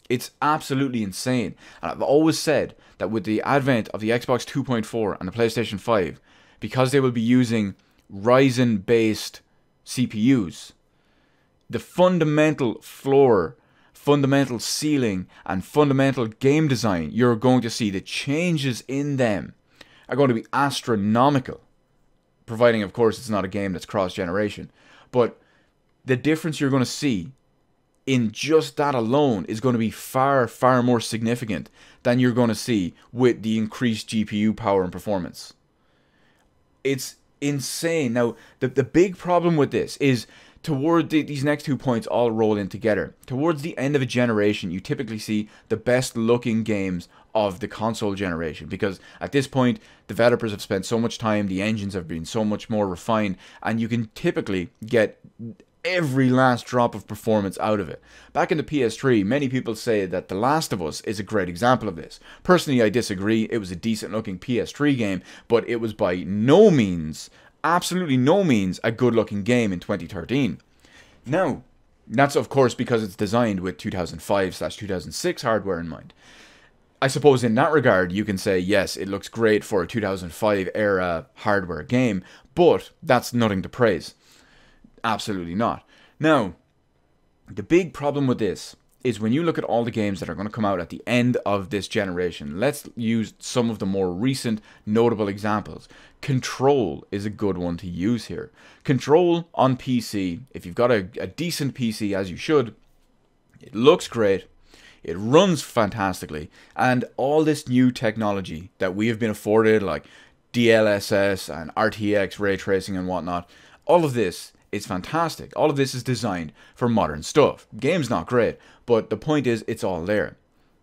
It's absolutely insane. And I've always said that with the advent of the Xbox 2.4 and the PlayStation 5, because they will be using Ryzen-based CPUs, the fundamental floor, fundamental ceiling, and fundamental game design you're going to see, the changes in them, are going to be astronomical. Providing, of course, it's not a game that's cross-generation. But the difference you're going to see in just that alone is going to be far, far more significant than you're going to see with the increased GPU power and performance. It's insane. Now, the big problem with this is toward these next 2 points all roll in together. Towards the end of a generation, you typically see the best looking games of the console generation, because at this point, developers have spent so much time, the engines have been so much more refined, and you can typically get every last drop of performance out of it. Back in the PS3, many people say that The Last of Us is a great example of this. Personally, I disagree. It was a decent looking PS3 game, but it was by no means, absolutely no means, a good looking game in 2013. Now, that's of course because it's designed with 2005/2006 hardware in mind. I suppose in that regard, you can say, yes, it looks great for a 2005 era hardware game, but that's nothing to praise. Absolutely not. Now, the big problem with this is when you look at all the games that are going to come out at the end of this generation. Let's use some of the more recent notable examples. Control is a good one to use here. Control on PC, if you've got a decent PC, as you should, it looks great. It runs fantastically, and all this new technology that we have been afforded, like DLSS and RTX ray tracing and whatnot, all of this is fantastic. All of this is designed for modern stuff. Game's not great, but the point is, it's all there.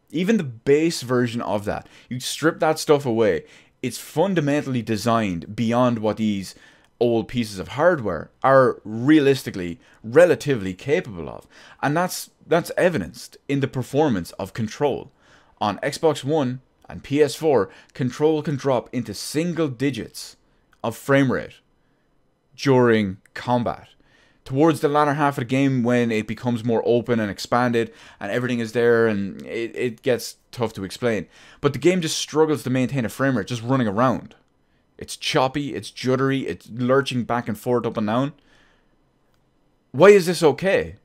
Even the base version of that, you strip that stuff away, it's fundamentally designed beyond what these old pieces of hardware are realistically, relatively capable of. And that's evidenced in the performance of Control. On Xbox One and PS4, Control can drop into single digits of frame rate during combat. Towards the latter half of the game, when it becomes more open and expanded and everything is there, and it gets tough to explain. But the game just struggles to maintain a frame rate just running around. It's choppy, it's juddery, it's lurching back and forth, up and down. Why is this okay?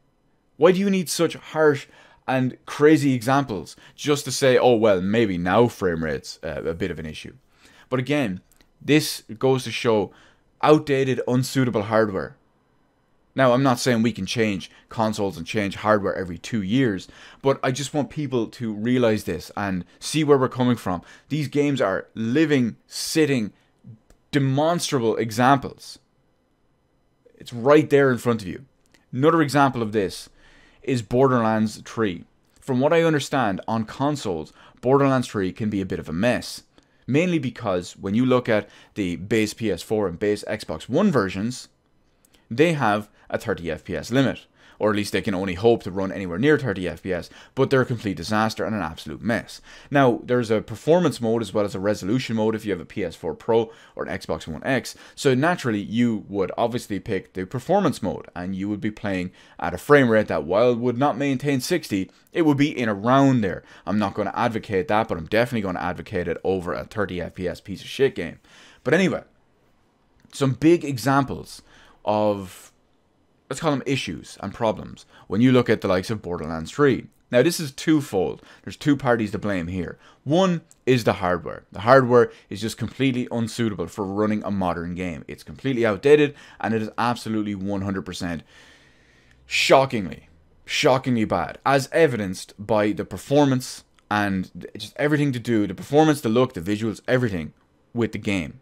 Why do you need such harsh and crazy examples just to say, oh, well, maybe now frame rate's a bit of an issue? But again, this goes to show outdated, unsuitable hardware. Now, I'm not saying we can change consoles and change hardware every 2 years, but I just want people to realize this and see where we're coming from. These games are living, sitting, demonstrable examples. It's right there in front of you. Another example of this is Borderlands 3. From what I understand, on consoles, Borderlands 3 can be a bit of a mess. Mainly because when you look at the base PS4 and base Xbox One versions, they have a 30 FPS limit. Or at least they can only hope to run anywhere near 30 FPS, but they're a complete disaster and an absolute mess. Now, there's a performance mode as well as a resolution mode if you have a PS4 Pro or an Xbox One X. So naturally, you would obviously pick the performance mode, and you would be playing at a frame rate that, while it would not maintain 60, it would be in around there. I'm not going to advocate that, but I'm definitely going to advocate it over a 30 FPS piece of shit game. But anyway, some big examples of, let's call them issues and problems when you look at the likes of Borderlands 3. Now, this is twofold. There's two parties to blame here. One is the hardware. The hardware is just completely unsuitable for running a modern game. It's completely outdated, and it is absolutely 100% shockingly bad, as evidenced by the performance and just everything to do, the performance, the look, the visuals, everything with the game.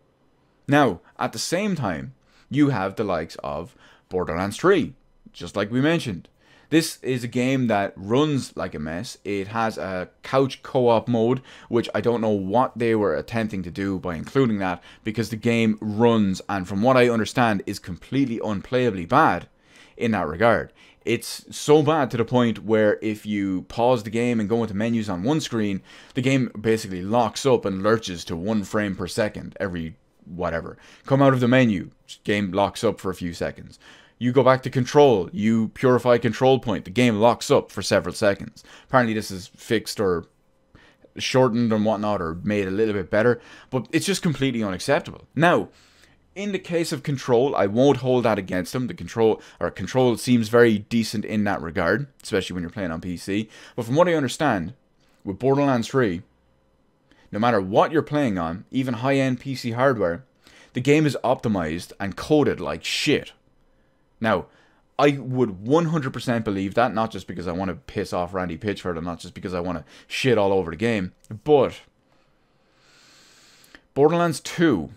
Now, at the same time, you have the likes of Borderlands 3, just like we mentioned. This is a game that runs like a mess. It has a couch co-op mode, which I don't know what they were attempting to do by including that, because the game runs, and from what I understand, is completely unplayably bad in that regard. It's so bad to the point where if you pause the game and go into menus on one screen, the game basically locks up and lurches to 1 frame per second every whatever. Come out of the menu, game locks up for a few seconds. You go back to control, you purify control point, the game locks up for several seconds. Apparently this is fixed or shortened and whatnot, or made a little bit better, but it's just completely unacceptable. Now, in the case of Control, I won't hold that against them. The Control seems very decent in that regard, especially when you're playing on PC. But from what I understand, with Borderlands 3, no matter what you're playing on, even high-end PC hardware, the game is optimized and coded like shit. Now, I would 100% believe that, not just because I want to piss off Randy Pitchford and not just because I want to shit all over the game, but Borderlands 2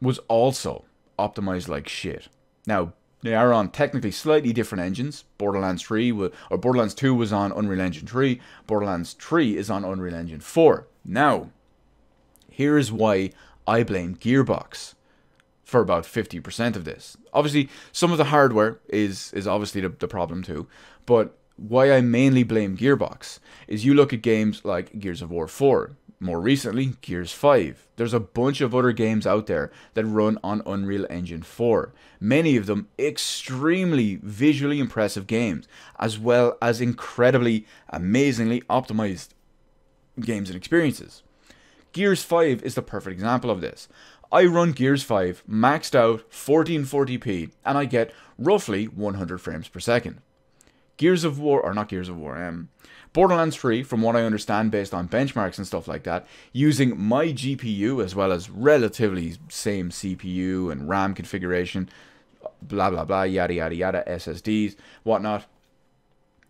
was also optimized like shit. Now, they are on technically slightly different engines. Borderlands 2 was on Unreal Engine 3. Borderlands 3 is on Unreal Engine 4. Now, here is why I blame Gearbox for about 50% of this. Obviously, some of the hardware is obviously the problem too, but why I mainly blame Gearbox is you look at games like Gears of War 4, more recently, Gears 5. There's a bunch of other games out there that run on Unreal Engine 4. Many of them extremely visually impressive games, as well as incredibly, amazingly optimized games and experiences. Gears 5 is the perfect example of this. I run Gears 5 maxed out 1440p and I get roughly 100 frames per second. Borderlands 3, from what I understand based on benchmarks and stuff like that, using my GPU as well as relatively same CPU and RAM configuration, blah blah blah, yada yada yada, SSDs, whatnot,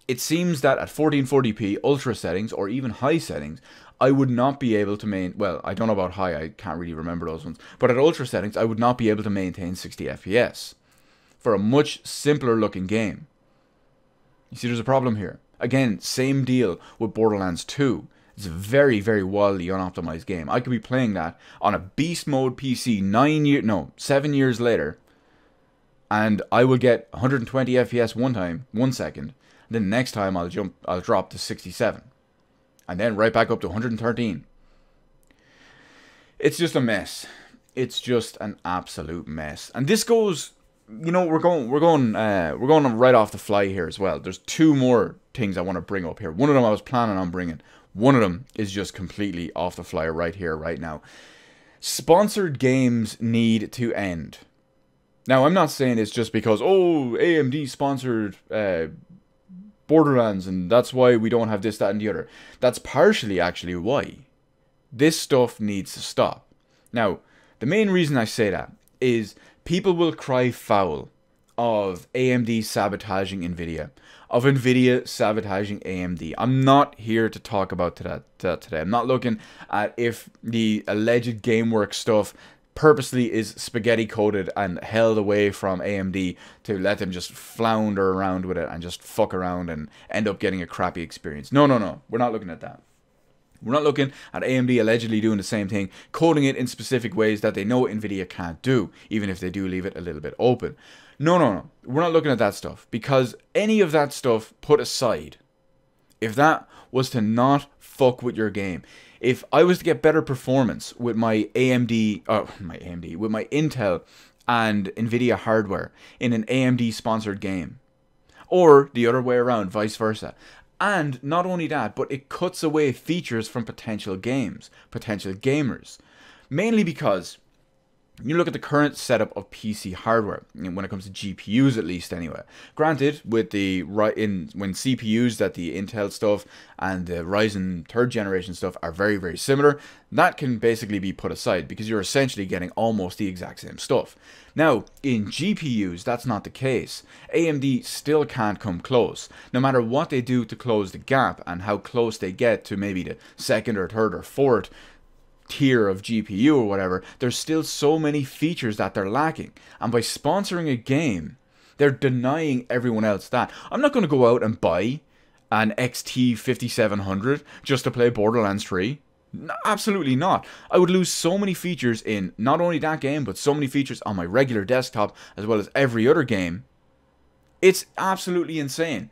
it seems that at 1440p ultra settings or even high settings, I would not be able to well, I don't know about high, I can't really remember those ones, but at ultra settings, I would not be able to maintain 60 FPS for a much simpler looking game. You see, there's a problem here. Again, same deal with Borderlands 2. It's a very, very wildly unoptimized game. I could be playing that on a beast mode PC 7 years later, and I will get 120 FPS one second, then the next time I'll drop to 67. And then right back up to 113. It's just a mess. It's just an absolute mess. And this goes, you know, we're going right off the fly here as well. There's two more things I want to bring up here. One of them I was planning on bringing. One of them is just completely off the fly right here, right now. Sponsored games need to end. Now, I'm not saying it's just because, oh, AMD sponsored Borderlands, and that's why we don't have this, that, and the other. That's partially actually why. This stuff needs to stop. Now, the main reason I say that is people will cry foul of AMD sabotaging Nvidia, of Nvidia sabotaging AMD. I'm not here to talk about that today. I'm not looking at if the alleged GameWorks stuff purposely is spaghetti coated and held away from AMD to let them just flounder around with it and just fuck around and end up getting a crappy experience. No. We're not looking at that. We're not looking at AMD allegedly doing the same thing, coding it in specific ways that they know Nvidia can't do, even if they do leave it a little bit open. No. We're not looking at that stuff, because any of that stuff put aside, if that was to not fuck with your game, if I was to get better performance with my with my Intel and Nvidia hardware in an AMD sponsored game, or the other way around, vice versa, and not only that, but it cuts away features from potential gamers, mainly because you look at the current setup of PC hardware, when it comes to GPUs at least anyway. Granted, with the when CPUs, that the Intel stuff and the Ryzen 3rd generation stuff are very, very similar, that can basically be put aside because you're essentially getting almost the exact same stuff. Now, in GPUs, that's not the case. AMD still can't come close. No matter what they do to close the gap and how close they get to maybe the second or third or fourth tier of GPU or whatever, there's still so many features that they're lacking. And by sponsoring a game, they're denying everyone else that. I'm not going to go out and buy an XT 5700 just to play Borderlands 3. No, absolutely not. I would lose so many features in not only that game, but so many features on my regular desktop as well as every other game. It's absolutely insane.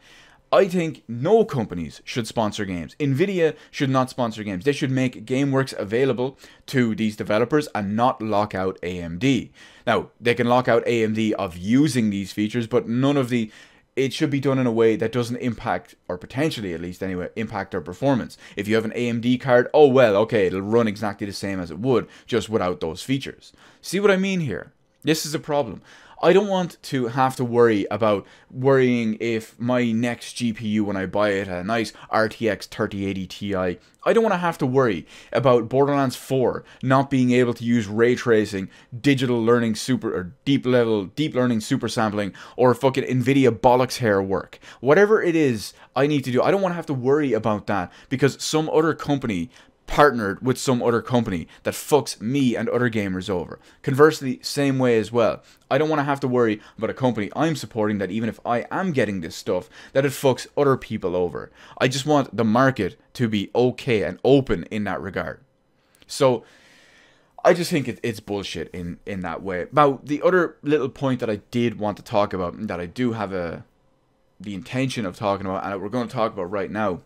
I think no companies should sponsor games. Nvidia should not sponsor games. They should make GameWorks available to these developers and not lock out AMD. Now, they can lock out AMD of using these features, but it should be done in a way that doesn't impact, or potentially at least anyway, impact their performance. If you have an AMD card, oh well, okay, it'll run exactly the same as it would, just without those features. See what I mean here? This is a problem. I don't want to have to worrying if my next GPU, when I buy it, a nice RTX 3080 Ti, I don't want to have to worry about Borderlands 4 not being able to use ray tracing, digital learning deep learning super sampling, or fucking Nvidia bollocks hair work. Whatever it is I need to do, I don't want to have to worry about that because some other company partnered with some other company that fucks me and other gamers over. Conversely, same way as well. I don't want to have to worry about a company I'm supporting that even if I am getting this stuff, that it fucks other people over. I just want the market to be okay and open in that regard. So, I just think it's bullshit in that way. Now, the other little point that I did want to talk about, that I do have the intention of talking about, and we're going to talk about right now,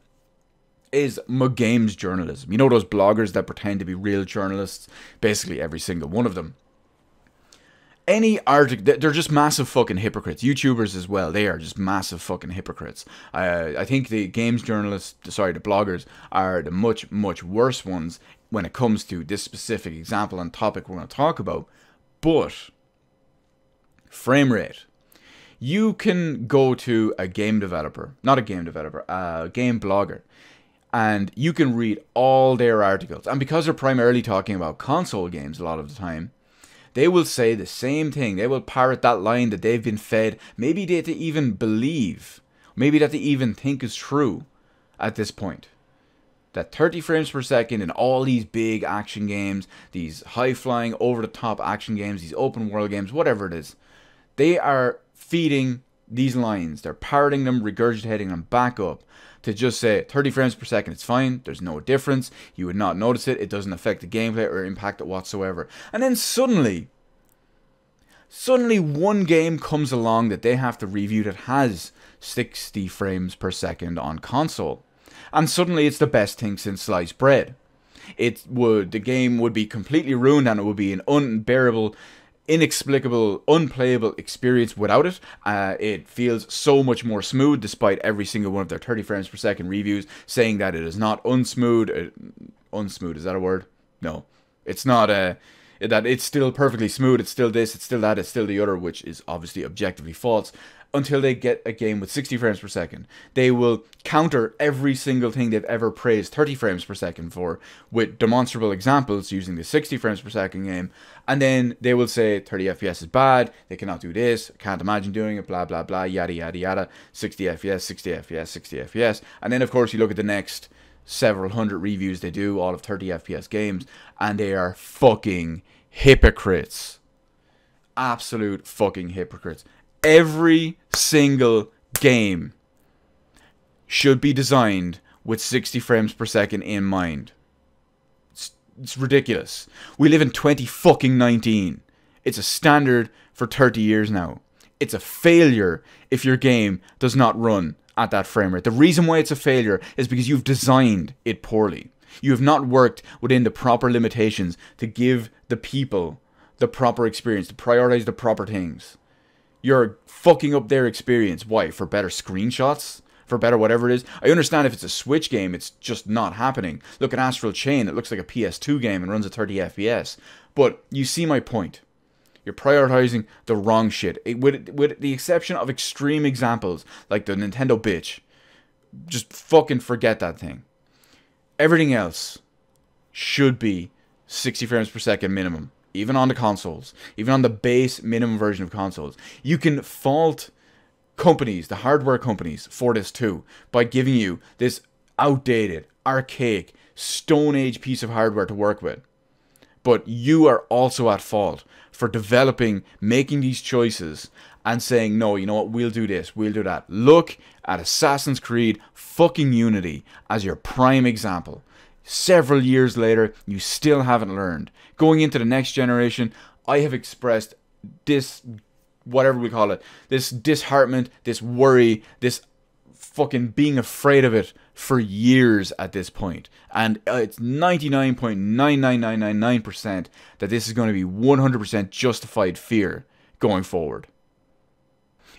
is games journalism. You know those bloggers that pretend to be real journalists? Basically every single one of them. Any article, they're just massive fucking hypocrites. YouTubers as well, they are just massive fucking hypocrites. I think the games journalists, the bloggers, are the much, much worse ones when it comes to this specific example and topic we're going to talk about. But, frame rate. You can go to a game developer, not a game developer, a game blogger, and you can read all their articles. And because they're primarily talking about console games a lot of the time, they will say the same thing. They will parrot that line that they've been fed. Maybe they even believe. Maybe that they even think is true at this point. That 30 frames per second in all these big action games, these high-flying, over-the-top action games, these open-world games, whatever it is, they are feeding these lines. They're parroting them, regurgitating them back up to just say 30 frames per second, it's fine, there's no difference, you would not notice it, it doesn't affect the gameplay or impact it whatsoever. And then suddenly one game comes along that they have to review that has 60 frames per second on console. And suddenly it's the best thing since sliced bread. The game would be completely ruined and it would be an unbearable, inexplicable, unplayable experience without it. It feels so much more smooth despite every single one of their 30 frames per second reviews saying that it is not unsmooth. Unsmooth, is that a word? No. It's not that it's still perfectly smooth, it's still this, it's still that, it's still the other, which is obviously objectively false, until they get a game with 60 frames per second. They will counter every single thing they've ever praised 30 frames per second for with demonstrable examples using the 60 frames per second game, and then they will say 30 FPS is bad, they cannot do this, can't imagine doing it, blah blah blah, yada yada yada, 60 FPS, 60 FPS, 60 FPS, and then of course you look at the next several hundred reviews they do, all of 30 FPS games, and they are fucking hypocrites. Absolute fucking hypocrites. Every single game should be designed with 60 frames per second in mind. It's ridiculous. We live in 2019. It's a standard for 30 years now. It's a failure if your game does not run at that frame rate. The reason why it's a failure is because you've designed it poorly. You have not worked within the proper limitations to give the people the proper experience, to prioritize the proper things. You're fucking up their experience. Why? For better screenshots? For better whatever it is? I understand if it's a Switch game, it's just not happening. Look at Astral Chain. It looks like a PS2 game and runs at 30 FPS. But you see my point. You're prioritizing the wrong shit. With the exception of extreme examples, like the Nintendo bitch. Just fucking forget that thing. Everything else should be 60 frames per second minimum. Even on the consoles, even on the base minimum version of consoles. You can fault companies, the hardware companies, for this too, by giving you this outdated, archaic, Stone Age piece of hardware to work with. But you are also at fault for developing, making these choices, and saying, no, you know what, we'll do this, we'll do that. Look at Assassin's Creed fucking Unity as your prime example. Several years later, you still haven't learned. Going into the next generation, I have expressed this, whatever we call it, this disheartenment, this worry, this fucking being afraid of it for years at this point. And it's 99.99999% that this is going to be 100% justified fear going forward.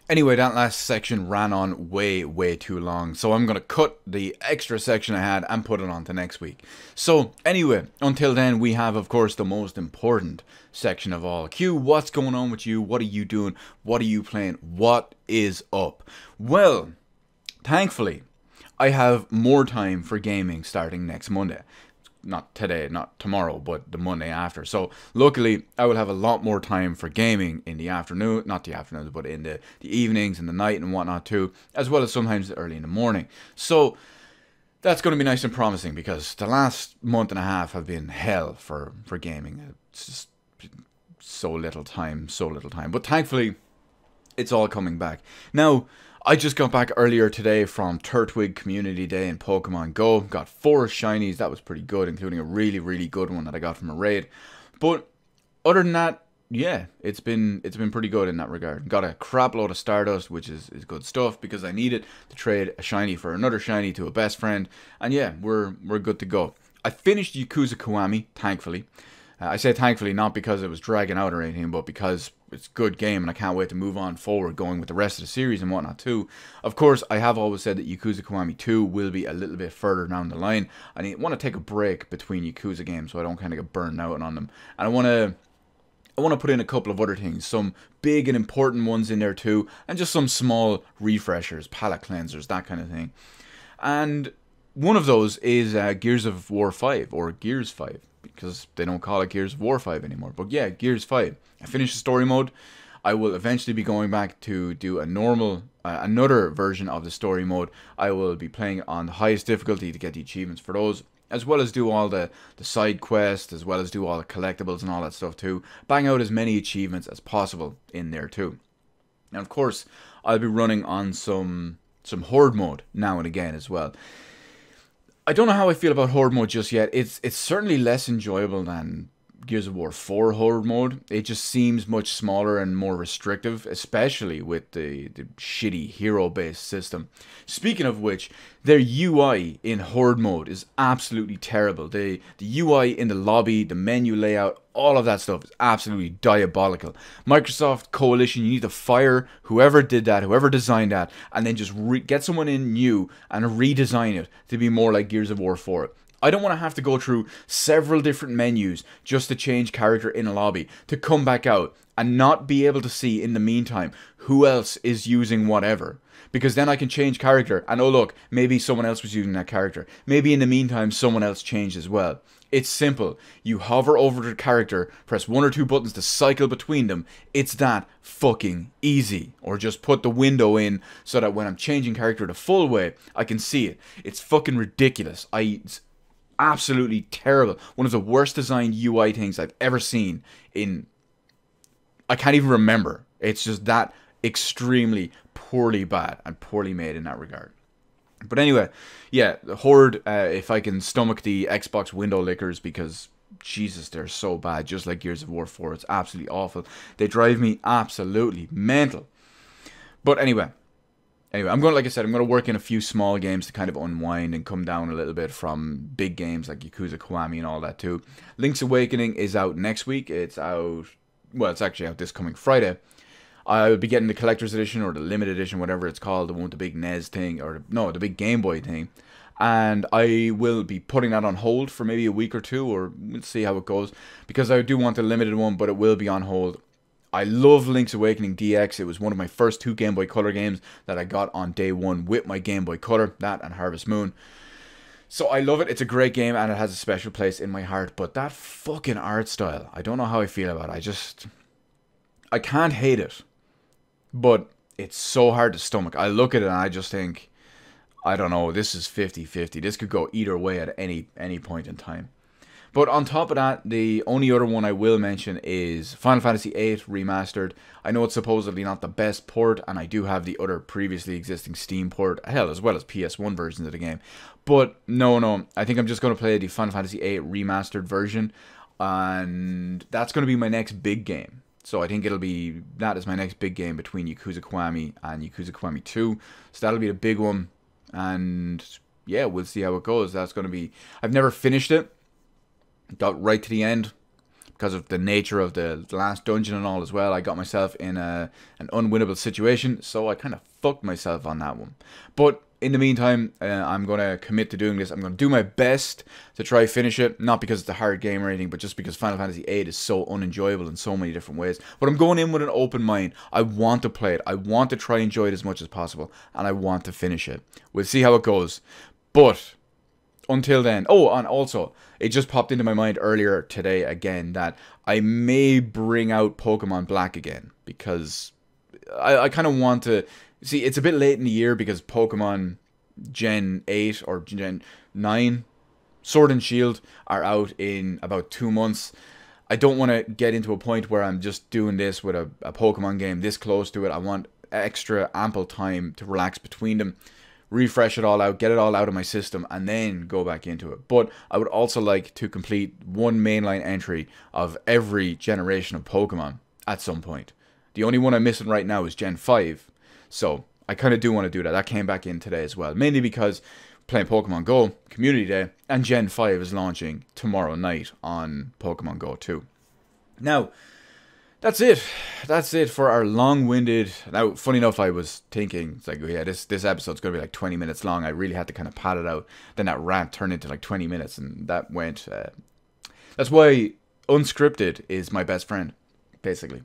Anyway, that last section ran on way too long, so I'm going to cut the extra section I had and put it on to next week. So anyway, until then, we have, of course, the most important section of all. Q, what's going on with you? What are you doing? What are you playing? What is up? Well, thankfully, I have more time for gaming starting next Monday. Not today, not tomorrow, but the Monday after. So luckily, I will have a lot more time for gaming in the afternoon, not the afternoons, but in the evenings and the night and whatnot too, as well as sometimes early in the morning. So that's going to be nice and promising, because the last month and a half have been hell for gaming. It's just so little time. But thankfully, it's all coming back. Now, I just got back earlier today from Turtwig Community Day in Pokemon Go. Got 4 shinies. That was pretty good, including a really good one that I got from a raid. But other than that, yeah, it's been pretty good in that regard. Got a crap load of Stardust, which is good stuff, because I needed to trade a shiny for another shiny to a best friend. And yeah, we're good to go. I finished Yakuza Kiwami, thankfully. I say thankfully not because it was dragging out or anything, but because it's a good game and I can't wait to move on forward going with the rest of the series and whatnot too. Of course, I have always said that Yakuza Kiwami 2 will be a little bit further down the line. I want to take a break between Yakuza games so I don't kind of get burned out on them. And I want to put in a couple of other things, some big and important ones in there too, and just some small refreshers, palate cleansers, that kind of thing. And one of those is Gears of War 5, or Gears 5. Because they don't call it Gears of War 5 anymore. But yeah, Gears 5. I finished the story mode. I will eventually be going back to do a normal, another version of the story mode. I will be playing on the highest difficulty to get the achievements for those, as well as do all the side quests, as well as do all the collectibles and all that stuff too. Bang out as many achievements as possible in there too. And of course, I'll be running on some Horde mode now and again as well. I don't know how I feel about Horde mode just yet. It's certainly less enjoyable than Gears of War 4 Horde mode. It just seems much smaller and more restrictive, especially with the shitty hero-based system. Speaking of which, their UI in Horde mode is absolutely terrible. The UI in the lobby, the menu layout, all of that stuff is absolutely diabolical. Microsoft Coalition, you need to fire whoever did that, whoever designed that, and then just get someone in new and redesign it to be more like Gears of War 4. I don't want to have to go through several different menus just to change character in a lobby, to come back out and not be able to see in the meantime who else is using whatever. Because then I can change character and oh look, maybe someone else was using that character. Maybe in the meantime someone else changed as well. It's simple. You hover over the character, press 1 or 2 buttons to cycle between them. It's that fucking easy. Or just put the window in so that when I'm changing character the full way, I can see it. It's fucking ridiculous. It's absolutely terrible. One of the worst designed UI things I've ever seen in... I can't even remember. It's just that extremely poorly bad and poorly made in that regard. But anyway, yeah, Horde, if I can stomach the Xbox window lickers, because Jesus, they're so bad, just like Gears of War 4. It's absolutely awful. They drive me absolutely mental. But anyway, I'm going, like I said, I'm going to work in a few small games to kind of unwind and come down a little bit from big games like Yakuza Kiwami and all that too. Link's Awakening is out next week. It's out, well, it's actually out this coming Friday. I'll be getting the collector's edition or the limited edition, whatever it's called, the one with the big NES thing, or no, the big Game Boy thing. And I will be putting that on hold for maybe a week or two, or we'll see how it goes, because I do want the limited one, but it will be on hold. I love Link's Awakening DX. It was one of my first 2 Game Boy Color games that I got on day 1 with my Game Boy Color, that and Harvest Moon. So I love it. It's a great game and it has a special place in my heart, but that fucking art style, I don't know how I feel about it. I can't hate it. But it's so hard to stomach. I look at it and I just think, I don't know, this is 50-50. This could go either way at any point in time. But on top of that, the only other one I will mention is Final Fantasy VIII Remastered. I know it's supposedly not the best port, and I do have the other previously existing Steam port, hell, as well as PS1 versions of the game. But no, I think I'm just going to play the Final Fantasy VIII Remastered version, and that's going to be my next big game. So I think that is my next big game between Yakuza Kiwami and Yakuza Kiwami 2. So that'll be the big one. And yeah, we'll see how it goes. That's going to be... I've never finished it. Got right to the end because of the nature of the last dungeon and all as well. I got myself in an unwinnable situation. So I kind of fucked myself on that one. But in the meantime, I'm going to commit to doing this. I'm going to do my best to try finish it. Not because it's a hard game or anything, but just because Final Fantasy VIII is so unenjoyable in so many different ways. But I'm going in with an open mind. I want to play it. I want to try and enjoy it as much as possible. And I want to finish it. We'll see how it goes. But until then... Oh, and also, it just popped into my mind earlier today again that I may bring out Pokemon Black again. Because I kind of want to... See, it's a bit late in the year because Pokemon Gen 8 or Gen 9, Sword and Shield, are out in about 2 months. I don't want to get into a point where I'm just doing this with a Pokemon game this close to it. I want extra ample time to relax between them, refresh it all out, get it all out of my system, and then go back into it. But I would also like to complete one mainline entry of every generation of Pokemon at some point. The only one I'm missing right now is Gen 5. So, I kind of do want to do that. That came back in today as well. Mainly because playing Pokemon Go, Community Day, and Gen 5 is launching tomorrow night on Pokemon Go 2. Now, that's it. That's it for our long-winded... Now, funny enough, I was thinking, it's like, yeah, this episode's going to be like 20 minutes long. I really had to kind of pad it out. Then that rant turned into like 20 minutes, and that went... That's why unscripted is my best friend, basically.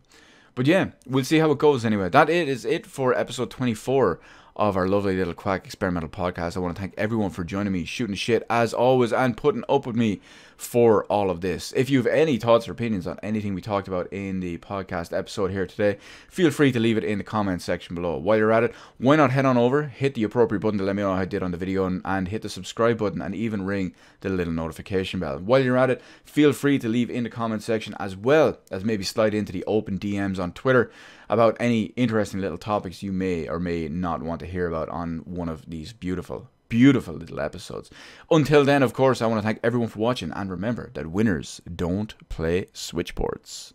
But yeah, we'll see how it goes anyway. That is it for episode 24 of our lovely little Quack Experimental Podcast. I want to thank everyone for joining me, shooting shit as always, and putting up with me for all of this. If you have any thoughts or opinions on anything we talked about in the podcast episode here today, feel free to leave it in the comments section below. While you're at it, why not head on over, hit the appropriate button to let me know how I did on the video, and hit the subscribe button and even ring the little notification bell. While you're at it, feel free to leave in the comments section as well as maybe slide into the open DMs on Twitter about any interesting little topics you may or may not want to hear about on one of these beautiful little episodes. Until then, of course, I want to thank everyone for watching, and remember that winners don't play switchboards.